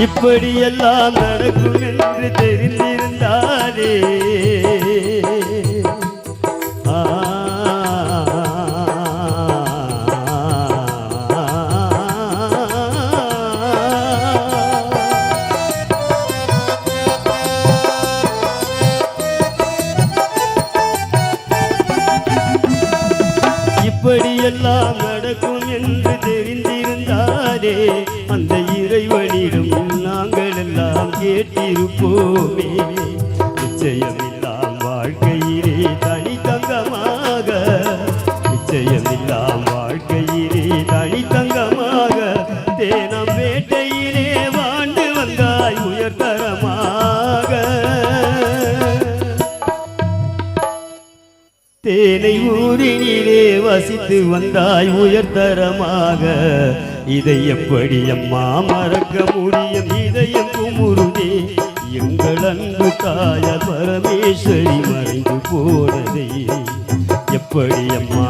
இப்படியெல்லாம் நடக்கும் என்று தெரிந்திருந்தாலே இப்படியெல்லாம் நடக்கும் என்று தெரிந்திருந்தாலே அந்த இறைவனிடம் நாங்கள் எல்லாம் கேட்டிருப்போமே. நிச்சயமில்லாம் வாழ்க்கையிலே தனித்தங்கமாக, நிச்சயமில்லாம் வாழ்க்கையிலே தனித்தங்கமாக. தேனம் வேட்டையிலே வாழ்ந்து வந்தாய் உயர்தரமாக. தேனை ஊரினிலே வசித்து வந்தாய் உயர்தரமாக. இதை எப்படி அம்மா மறக்க முடியும், இதயம் குமுறுதே. எங்கள் அன்பு தாயார் பரமேஸ்வரி மறைந்து போனதை. எப்படி அம்மா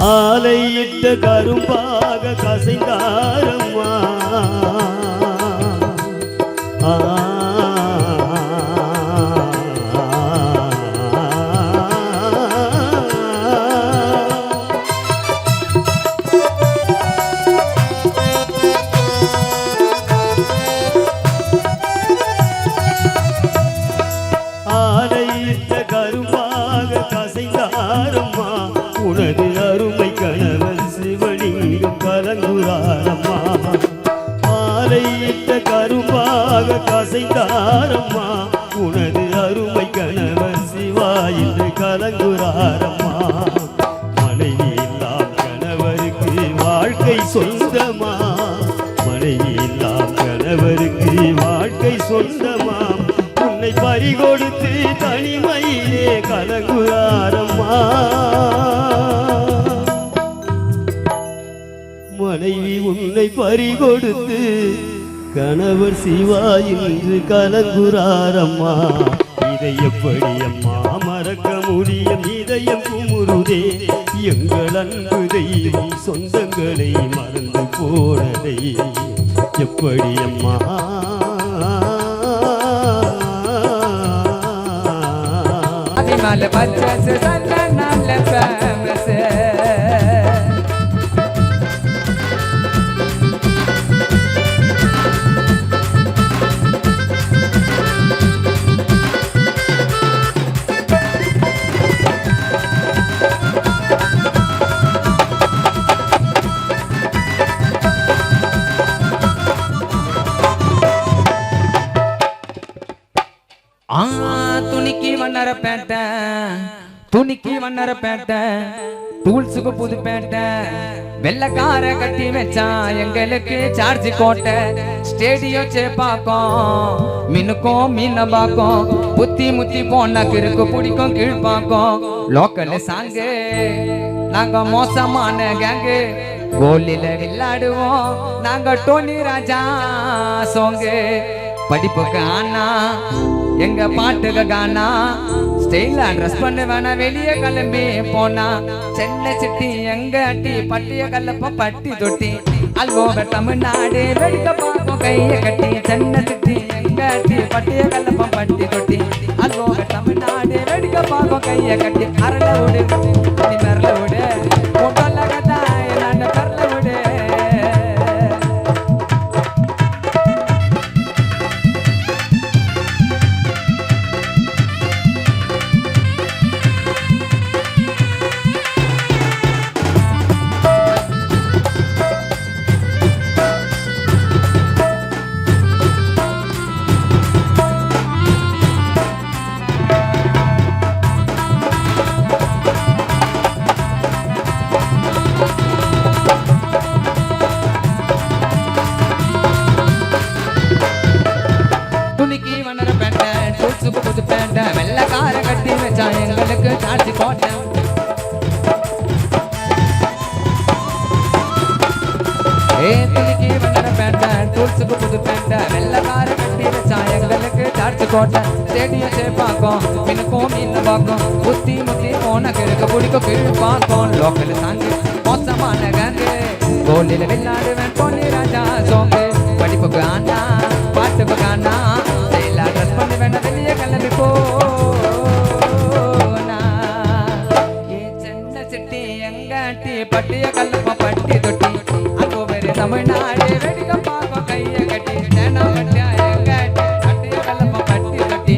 ஆலையிட்ட கரும்பாக கசைந்தாரம்மா. அசைந்தாரம்மா உனது அருமை கணவர் சிவா என்று கலங்குறாரம்மா மனைவி இல்லாம் கணவருக்கு வாழ்க்கை சொந்தமா மனைவி இல்லாம் கணவருக்கு வாழ்க்கை சொந்தமா உன்னை பறிகொடுத்து தனிமையிலே கலங்குறாரம்மா மனைவி உன்னை பறிகொடுத்து கணவர் சிவா என்று கலங்குறாரம்மா இதை எப்படி அம்மா மறக்க முடியும் இதயம் குமுறுதே எங்கள் அன்பு தெய்வம் சொந்தங்களை மறந்து போனதை எப்படி அம்மா அபிமான பச்சஸ் சன்ன நல்ல ஃபேமஸ் துணிக்கு வண்ணரப்பேட்டை டூல்ஸுக்கு புதுப்பேட்டை வெள்ளக்கார கட்டி வச்சான் எங்களுக்கு சார்ஜ் கோட்டை ஸ்டேடியம் சேப்பாக்கம் மினுக்கும் மீனம்பாக்கம் புத்தி முத்தி போன கிறுக்கு பிடிக்கும் கீழ்பாக்கம் லோக்கல் சாங்கு நாங்க மோசமான கேங்கு கோலில விளையாடுவோம் நாங்க டோனி ராஜா சோங்கு படிப்புக்கு ஆனா எங்க பாட்டுக்கு கானா ஸ்டைலா ட்ரெஸ் பண்ண வேணா வெளியே கிளம்பி போனா சென்னை சிட்டி எங்க அட்டி பட்டிய கல்லப்ப பட்டி தொட்டி அல்வோக தமிழ்நாடு வெடிக்க பார்ப்போம் கையை கட்டி சென்னை சிட்டி எங்க அட்டி பட்டிய கல்லப்ப பட்டி தொட்டி அல்வோக தமிழ்நாடு வெடிக்க பார்ப்போம் கையை கட்டி அரள விடு நீ மெரல விடு உடல கதா என்ன பெரல விடு வெள்ளக்கார கட்டி வச்சா எங்களுக்கு சாட்சி போட்ட துணிக்கு வண்ணர பேட்டை டூல்ஸுக்கு புது பேட்டை வெள்ளக்கார கட்டி வச்சா எங்களுக்கு சாட்சி கோட்டை ஸ்டேடியம் சேப்பாக்கம் மினுக்கும் மீன் பாக்கம் புத்தி முத்தி போன கிழக்கு பிடிக்கும் கீழ் பார்க்கும் லோக்கல் சாங்கு மோசமான கேங்கு கோலில விளையாடுவேன் பொன்னி ராஜா சோங்கு படிப்புக்கு ஆனா பாட்டுக்கு காணா ஸ்டைலா ட்ரெஸ் பண்ணி வேணா வெளியே கிளம்பி போனா சென்னை சிட்டி எங்காட்டி பட்டிய கல்லப்ப பட்டி தொட்டி அங்கோ வேறு தமிழ்நாடு வெடிக்க பார்ப்போம் கையை கட்டி சேனா கட்டியா எங்காட்டி பட்டிய கல்லப்ப பட்டி தொட்டி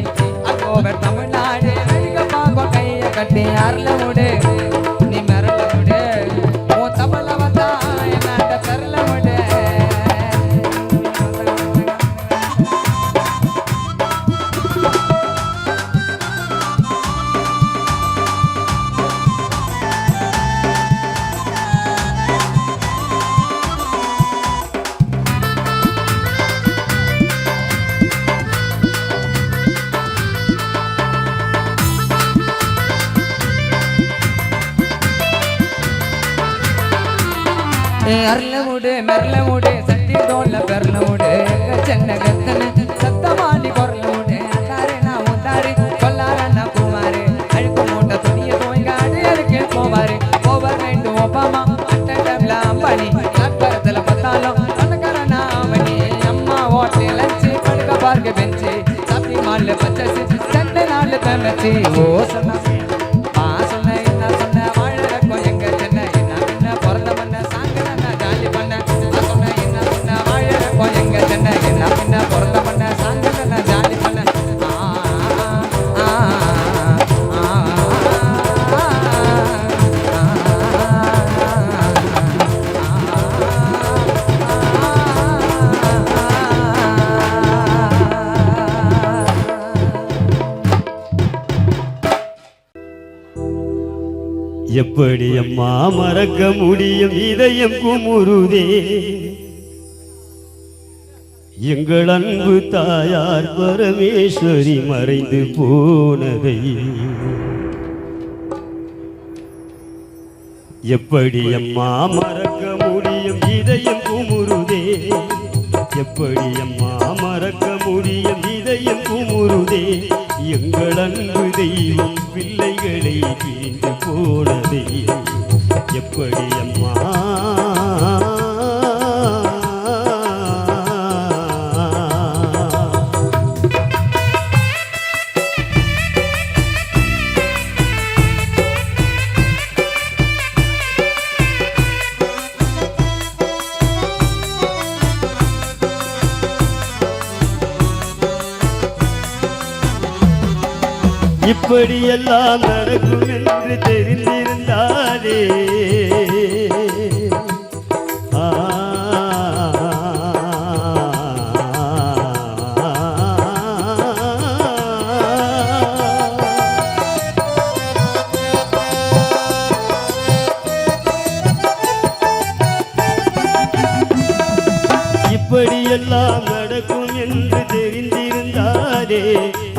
அங்கோ வேறு தமிழ்நாடு வெடிக்க பார்ப்போம் கையை கட்டி அருள விடு நீ மெரல விடு ஓ தபல வந்தா என்னாட்ட பெரல விடு அருள விடு மெரல விடு சட்டி தோல்ல பெரல விடு சென்ன கத்தன சத்தமாடி கொரல விடு அந்தாரே நான் உந்தாரி கொல்லார நான் குமாரு அழுக்கு மூட்டை துணிய தோய்காடு அதுக்கு போவாரு ஓவர் நைட் ஒபாமா அட்டம்ல அம்பானி காட்பரத்துல பத்தாலும் பணக்காரன் அவனி அம்மா ஹோட்டல் லஞ்சு படுக்க பார்க்க பெஞ்சு சாப்பி மால்ல பச்சசி சண்டை நாள் தமச்சி ஓ சொன்ன சொன்ன என்ன சொன்ன வாழ எங்க சென்னை என்ன பின்ன பிறந்த பண்ண எங்க சென்னை என்ன பின்ன பிறந்த பண்ண சாங்க ஜாலி பண்ண எப்படி அம்மா மறக்க முடியும் இதயம் குமுறுதே எங்கள் அன்பு தாயார் பரமேஸ்வரி மறைந்து போனதை எப்படி அம்மா மறக்க முடியும் இதயம் குமுறுதே எப்படி அம்மா மறக்க முடியும் இதயம் குமுறுதே எங்கள் அன்பு தெய்வம் பிள்ளைகளை பிரிந்து போனதே எப்படி அம்மா இப்படியெல்லாம் நடக்கும் என்று தெரிந்திருந்தாலே இப்படியெல்லாம் நடக்கும் என்று தெரிந்திருந்தாலே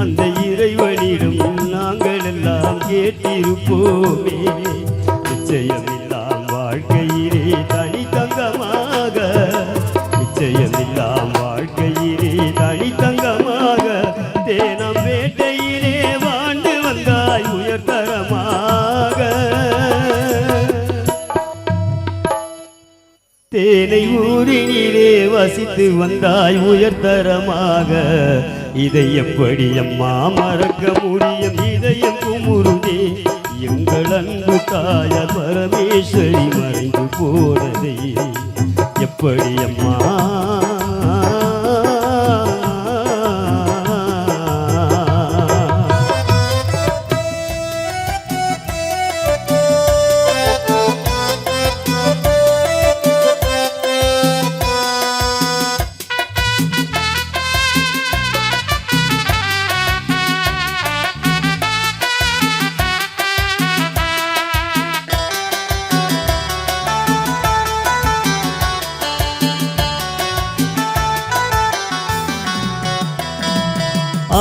அந்த இறைவனிடம் நாங்கள் எல்லாம் கேட்டிருப்போமே நிச்சயமில்லாம் வாழ்க்கையிலே தனித்தங்கமாக நிச்சயமில்லாம் வாழ்க்கையிலே தனித்தங்கமாக தேனம் வேட்டையிலே வாழ்ந்து வந்தாய் உயர்தரமாக தேனை ஊரினிலே வசித்து வந்தாய் உயர்தரமாக இதை எப்படி அம்மா மறக்க முடியும் இதயம் குமுறுதே எங்கள் அன்பு தாய பரமேஸ்வரி மறைந்து போனதே எப்படி அம்மா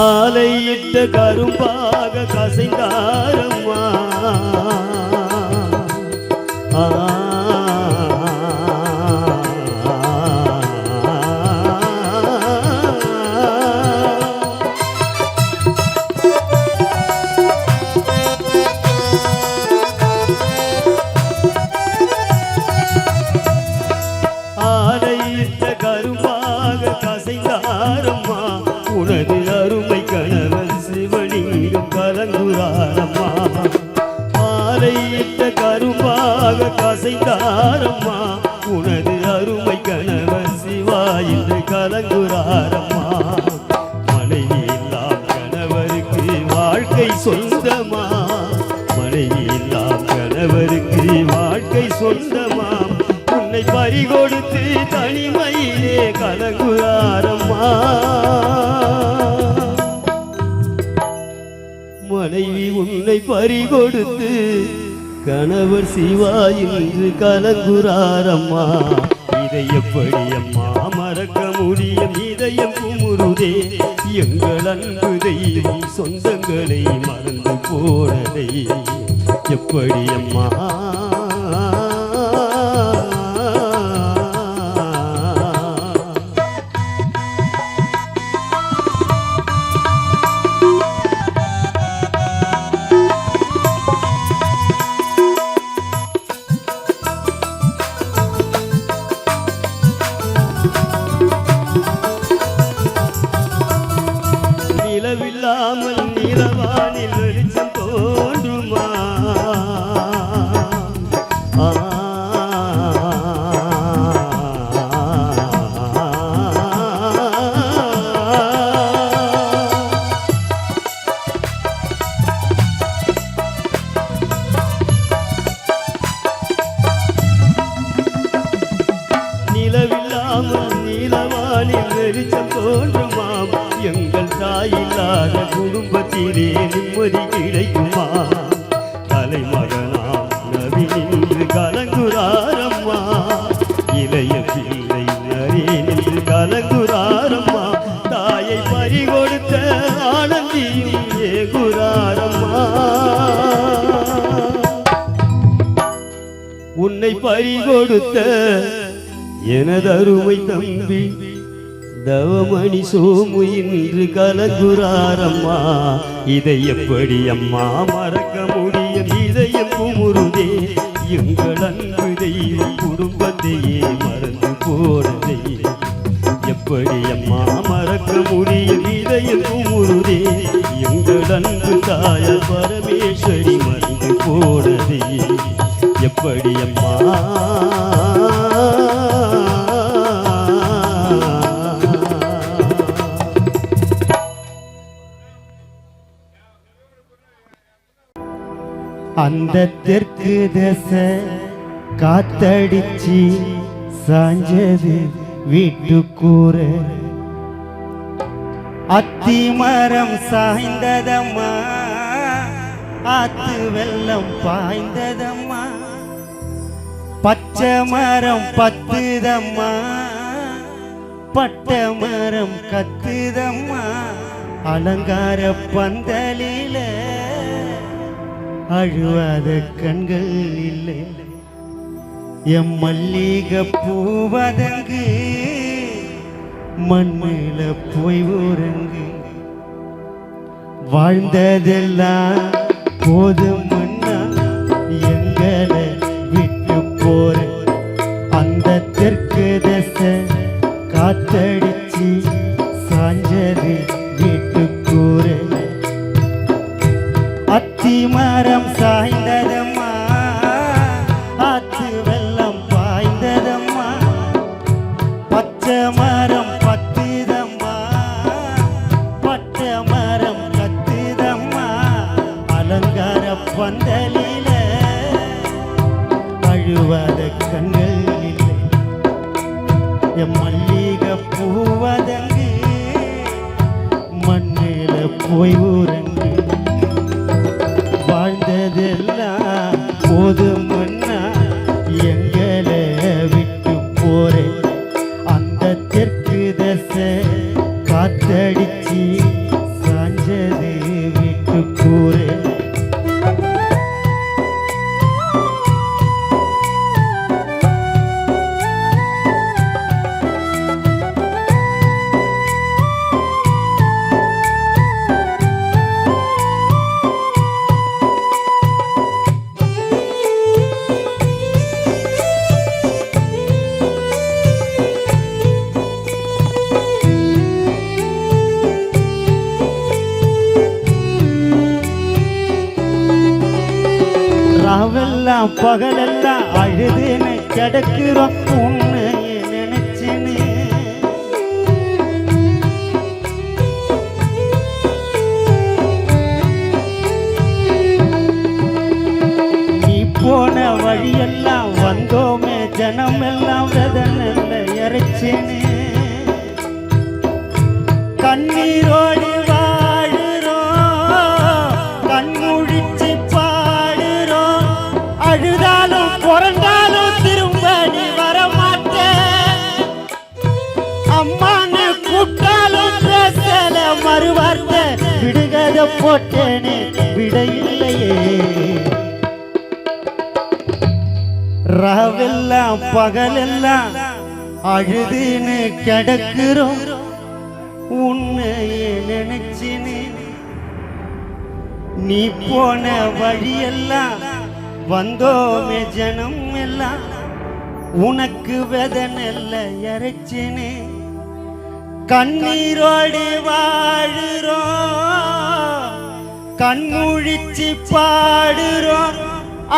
ஆலையிட்ட கரும்பாக கசைந்தாரம்மா ஆலையிட்ட கரும்பாக கசைந்தாரம்மா உனது அருமை கணவன் சிவலிங்கம் கலங்குறாரம்மா ஆலையிட்ட கரும்பாக கசைந்தாரம்மா உனது அருமை கணவன் சிவா என்று கலங்குறாரம்மா மனைவி இல்லாம் கணவருக்கு வாழ்க்கை சொந்தமா மனைவி இல்லாம் கணவருக்கு வாழ்க்கை சொந்தமா உன்னை பறிகொடுத்து தனிமையிலே கலங்குறாரம்மா மனைவி உன்னை பறிகொடுத்து கணவர் சிவா என்று கலங்குறாரம்மா இதை எப்படி அம்மா மறக்க முடியும் இதயம் குமுறுதே எங்கள் அன்பு தெய்வம் சொந்தங்களை மறந்து போனதை எப்படி அம்மா நிலவில்லாமல் நிலவானில் வெளிச்சம் தோன்றுமா நிலவில்லாமல் நிலவானில் வெளிச்சம் தோன்றுமாம் எங்கள் தாயில்லாத குடும்பத்திலே நிம்மதி கிடைக்குமா தலைமகனாம் உன்னை பறிகொடுத்த எனதருமை தம்பி தவமணி சோமு இன்று கலங்குறாரம்மா. இதை எப்படி அம்மா மறக்க முடியும்? இதயம் குமுறுதே எங்கள் அன்பு தெய்வம் குடும்பத்தையே மறந்து போனதே. எப்படி அம்மா மறக்க முடியும்? இதயம் குமுறுதே எங்கள் அன்பு தாய பரமேஸ்வரி மறந்து போனதே. எப்படி அம்மா அந்த தெற்கு திசை காத்தடிச்சு சாஞ்சது வீட்டுக்கூற அத்தி மரம் சாய்ந்ததம்மா ஆத்து வெள்ளம் பாய்ந்ததம்மா பச்சை மரம் பத்துதம்மா பட்ட மரம் கத்துதம்மா அலங்கார பந்தலில அழுவாத கண்கள் இல்லை எம் மல்லிகை பூவதங்கு மண்ணில போய் உறங்கு வாழ்ந்ததெல்லாம் போதும் மண்ணா எங்களை விட்டு போற அந்த தெற்கு திசை காத்தடிச்சு சாஞ்சது வீட்டுக்கூற அத்தி மரம் சாய்ந்ததம்மா ஆத்து வெள்ளம் பாய்ந்ததம்மா பச்சை மரம் பத்துதம்மா பட்ட மரம் கத்துதம்மா அலங்கார பந்தலில அழுவாத கண்கள் இல்லை எம் மல்லிகை பூவதங்கு மண்ணில போய் ஊரங்கு வாழ்ந்ததெல்லாம் போதும் மண்ணா எங்களை விட்டு போறேன் அந்த தெற்கு திசை காத்தடிச்சு சாஞ்சது விட்டு போறேன் ராவெல்லாம் பகலெல்லாம் அழுதுன்னு கிடக்குறோம் உன்னையே நினைச்சுன்னு நீ போன வழியெல்லாம் வந்தோமே ஜனமெல்லாம் வெதனல்ல இறைச்சுன்னு கண்ணீரோடு கண்முழிச்சு பாடுறோம் அழுதாலும் புரண்டாலும் திரும்ப நீ வரமாட்டேன் அம்மான்னு கூட்டாலும் பேசல மறுவார்த்தை விடுகதை போட்டேனே விட இல்லையே ராவெல்லாம் பகலெல்லாம் அழுதுன்னு கிடக்குறோம் உன்னையே நினைச்சினே நீ போன வழியெல்லாம் வந்தோமே ஜனம் எல்லாம் உனக்கு வெதனல்ல இறைச்சினே கண்ணீரோடு வாழுறோம் கண்முழிச்சு பாடுறோம்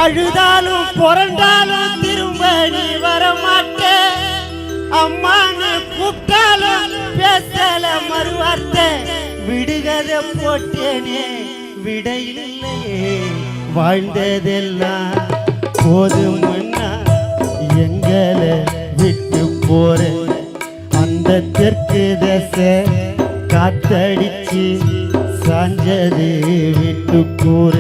அழுதாலும் புரண்டாலும் திரும்ப நீ வரமாட்டே அம்மான்னு கூப்பிட்டாலும் பேசல மறுவார்த்தை விடுகதை போட்டேனே விட இல்லையே வாழ்ந்ததெல்லாம் போதும் மண்ணா எங்களை விட்டு போற அந்த தெற்கு திசை காத்தடிச்சு சாஞ்சது விட்டு கூற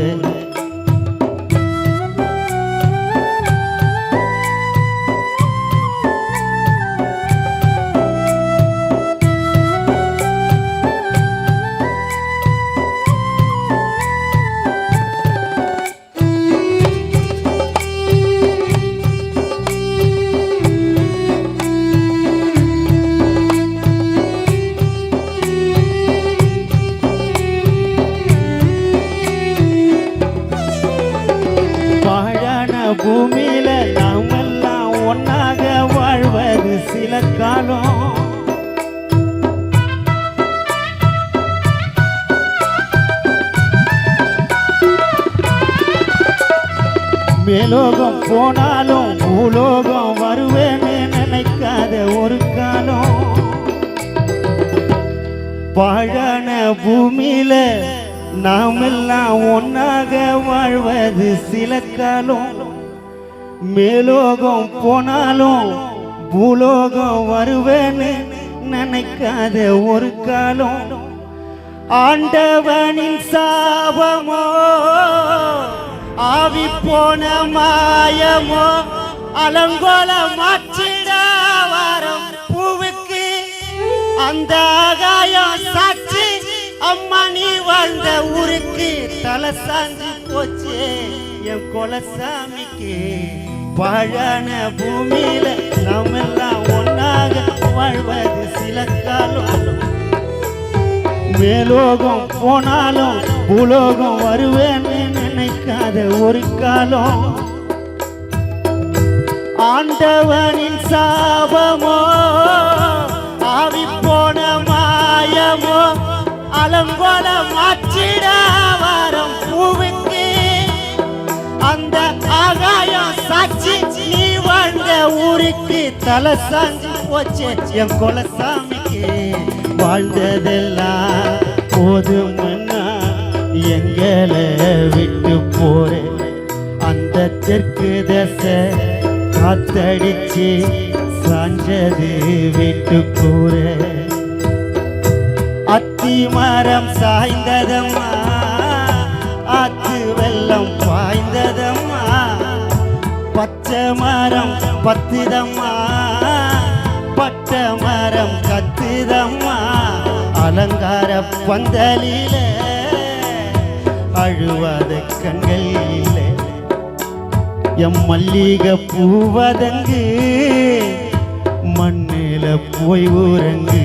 மேலோகம் போனாலும் பூலோகம் வருவேன்னு நினைக்காத ஒரு காலம் பாழான பூமியில நாமெல்லாம் ஒன்னாக வாழ்வது சில காலம் மேலோகம் போனாலும் பூலோகம் வருவேன்னு நினைக்காத ஒரு காலம் ஆண்டவனின் சாபமோ ஆவி போன மாயமோ அலங்கோல மாற்றிட வாரம் பூவுக்கு அந்த ஆகாயம் சாட்சி அம்மா நீ வாழ்ந்த ஊருக்கு தலை சாஞ்சி போச்சு என் குலசாமிக்கு பாழான பூமியில நாம் எல்லாம் ஒன்னாக வாழ்வது சில காலம் மேலோகம் போனாலும் பூலோகம் வருவேன்னு நினைக்காத ஒரு காலம் ஆண்டவனின் சாபமோ ஆவி போன மாயமோ அலங்கோல மாற்றிட வாரம் பூவுக்கு அந்த ஆகாயம் சாட்சி நீ வாழ்ந்த ஊருக்கு தலை சாஞ்சி போச்சு என் குலசாமிக்கு வாழ்ந்ததெல்லாம் போதும்னா எங்களை விட்டு போறேன் அந்த தெற்கு தசை காத்தடிச்சு சாஞ்சது விட்டு கூற அத்தி மரம் சாய்ந்ததம்மா ஆத்து வெள்ளம் பாய்ந்ததம்மா பச்சை மரம் பத்துதம்மா பட்ட மரம் கத்துதம்மா அலங்கார பந்தலில அழுவாத கண்கள் இல்லை எம் மல்லிகை பூவதங்கு மண்ணில போய் ஊரங்கு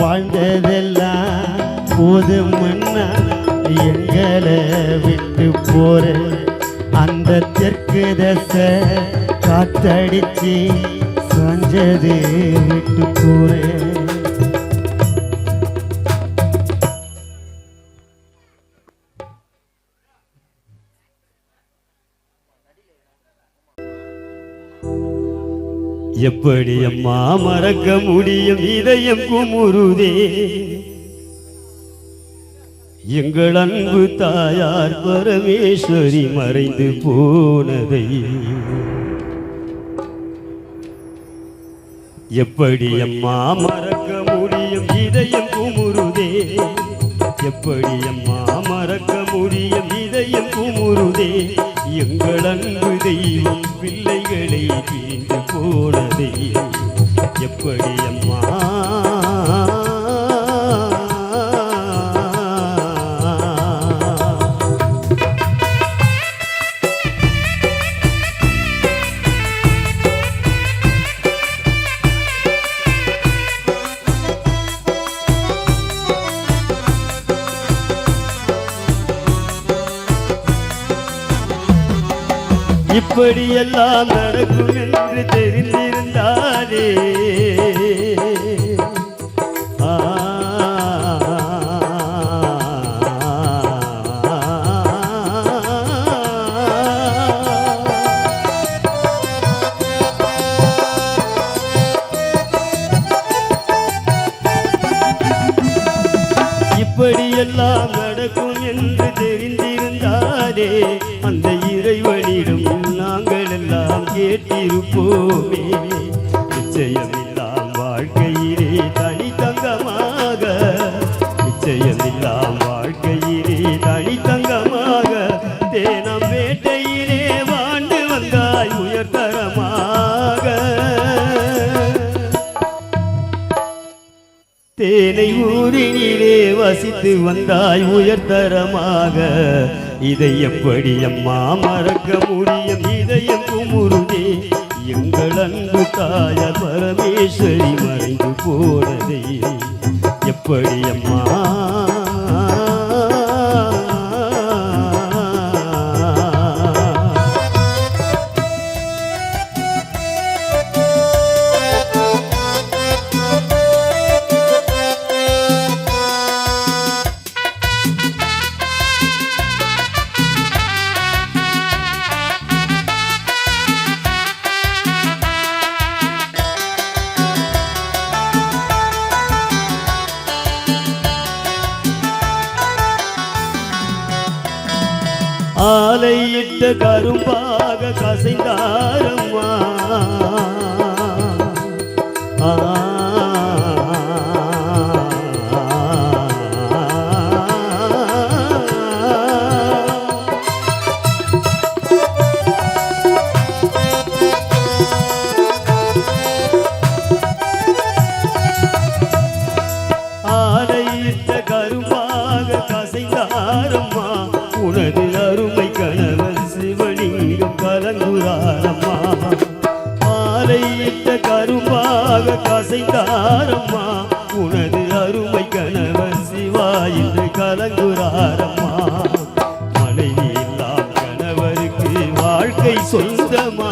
வாழ்ந்ததெல்லாம் போதும்னா எங்களை விட்டு போற அந்த தெற்கு தசை காத்தடிச்சு சாஞ்சது விட்டு போற எப்படி அம்மா மறக்க முடியும் இதயம் குமுறுதே எங்கள் அன்பு தாயார் பரமேஸ்வரி மறைந்து போனதை எப்படி அம்மா மறக்க முடியும் இதயம் குமுறுதே எப்படி அம்மா மறக்க முடியும் இதயம் குமுறுதே எங்கள் அன்பு தெய்வம் பிள்ளைகளை பிரிந்து போனதே எப்படி அம்மா இப்படியெல்லாம் நடக்கும் என்று தெரிந்திருந்தாலே இப்படியெல்லாம் நடக்கும் என்று தெரிந்திருந்தாலே அந்த இறைவனிடம் நாங்கள் எல்லாம் கேட்டிருப்போமே நிச்சயமில்லாம் வாழ்க்கையிலே தனித்தங்கமாக நிச்சயமில்லாம் வாழ்க்கையிலே தனித்தங்கமாக தேனம் வேட்டையிலே வாழ்ந்து வந்தாய் உயர்தரமாக தேனை ஊரினிலே வசித்து வந்தாய் உயர்தரமாக இதை எப்படி அம்மா மறக்க முடியும் இதயம் குமுறுதே எங்கள் அன்பு தாயார் பரமேஸ்வரி மறைந்து போனதை எப்படி அம்மா ஆலையிட்ட கரும்பாக கசைந்தாரம்மா ஆலையிட்ட கரும்பாக கசைந்தாரம்மா உனது அருமை கணவன் சிவலிங்கம் கலங்குறாரம்மா ஆலையிட்ட கரும்பாக கசைந்தாரம்மா உனது அருமை கணவன் சிவா என்று கலங்குறாரம்மா மனைவி எல்லாம் கணவருக்கு வாழ்க்கை சொந்தமா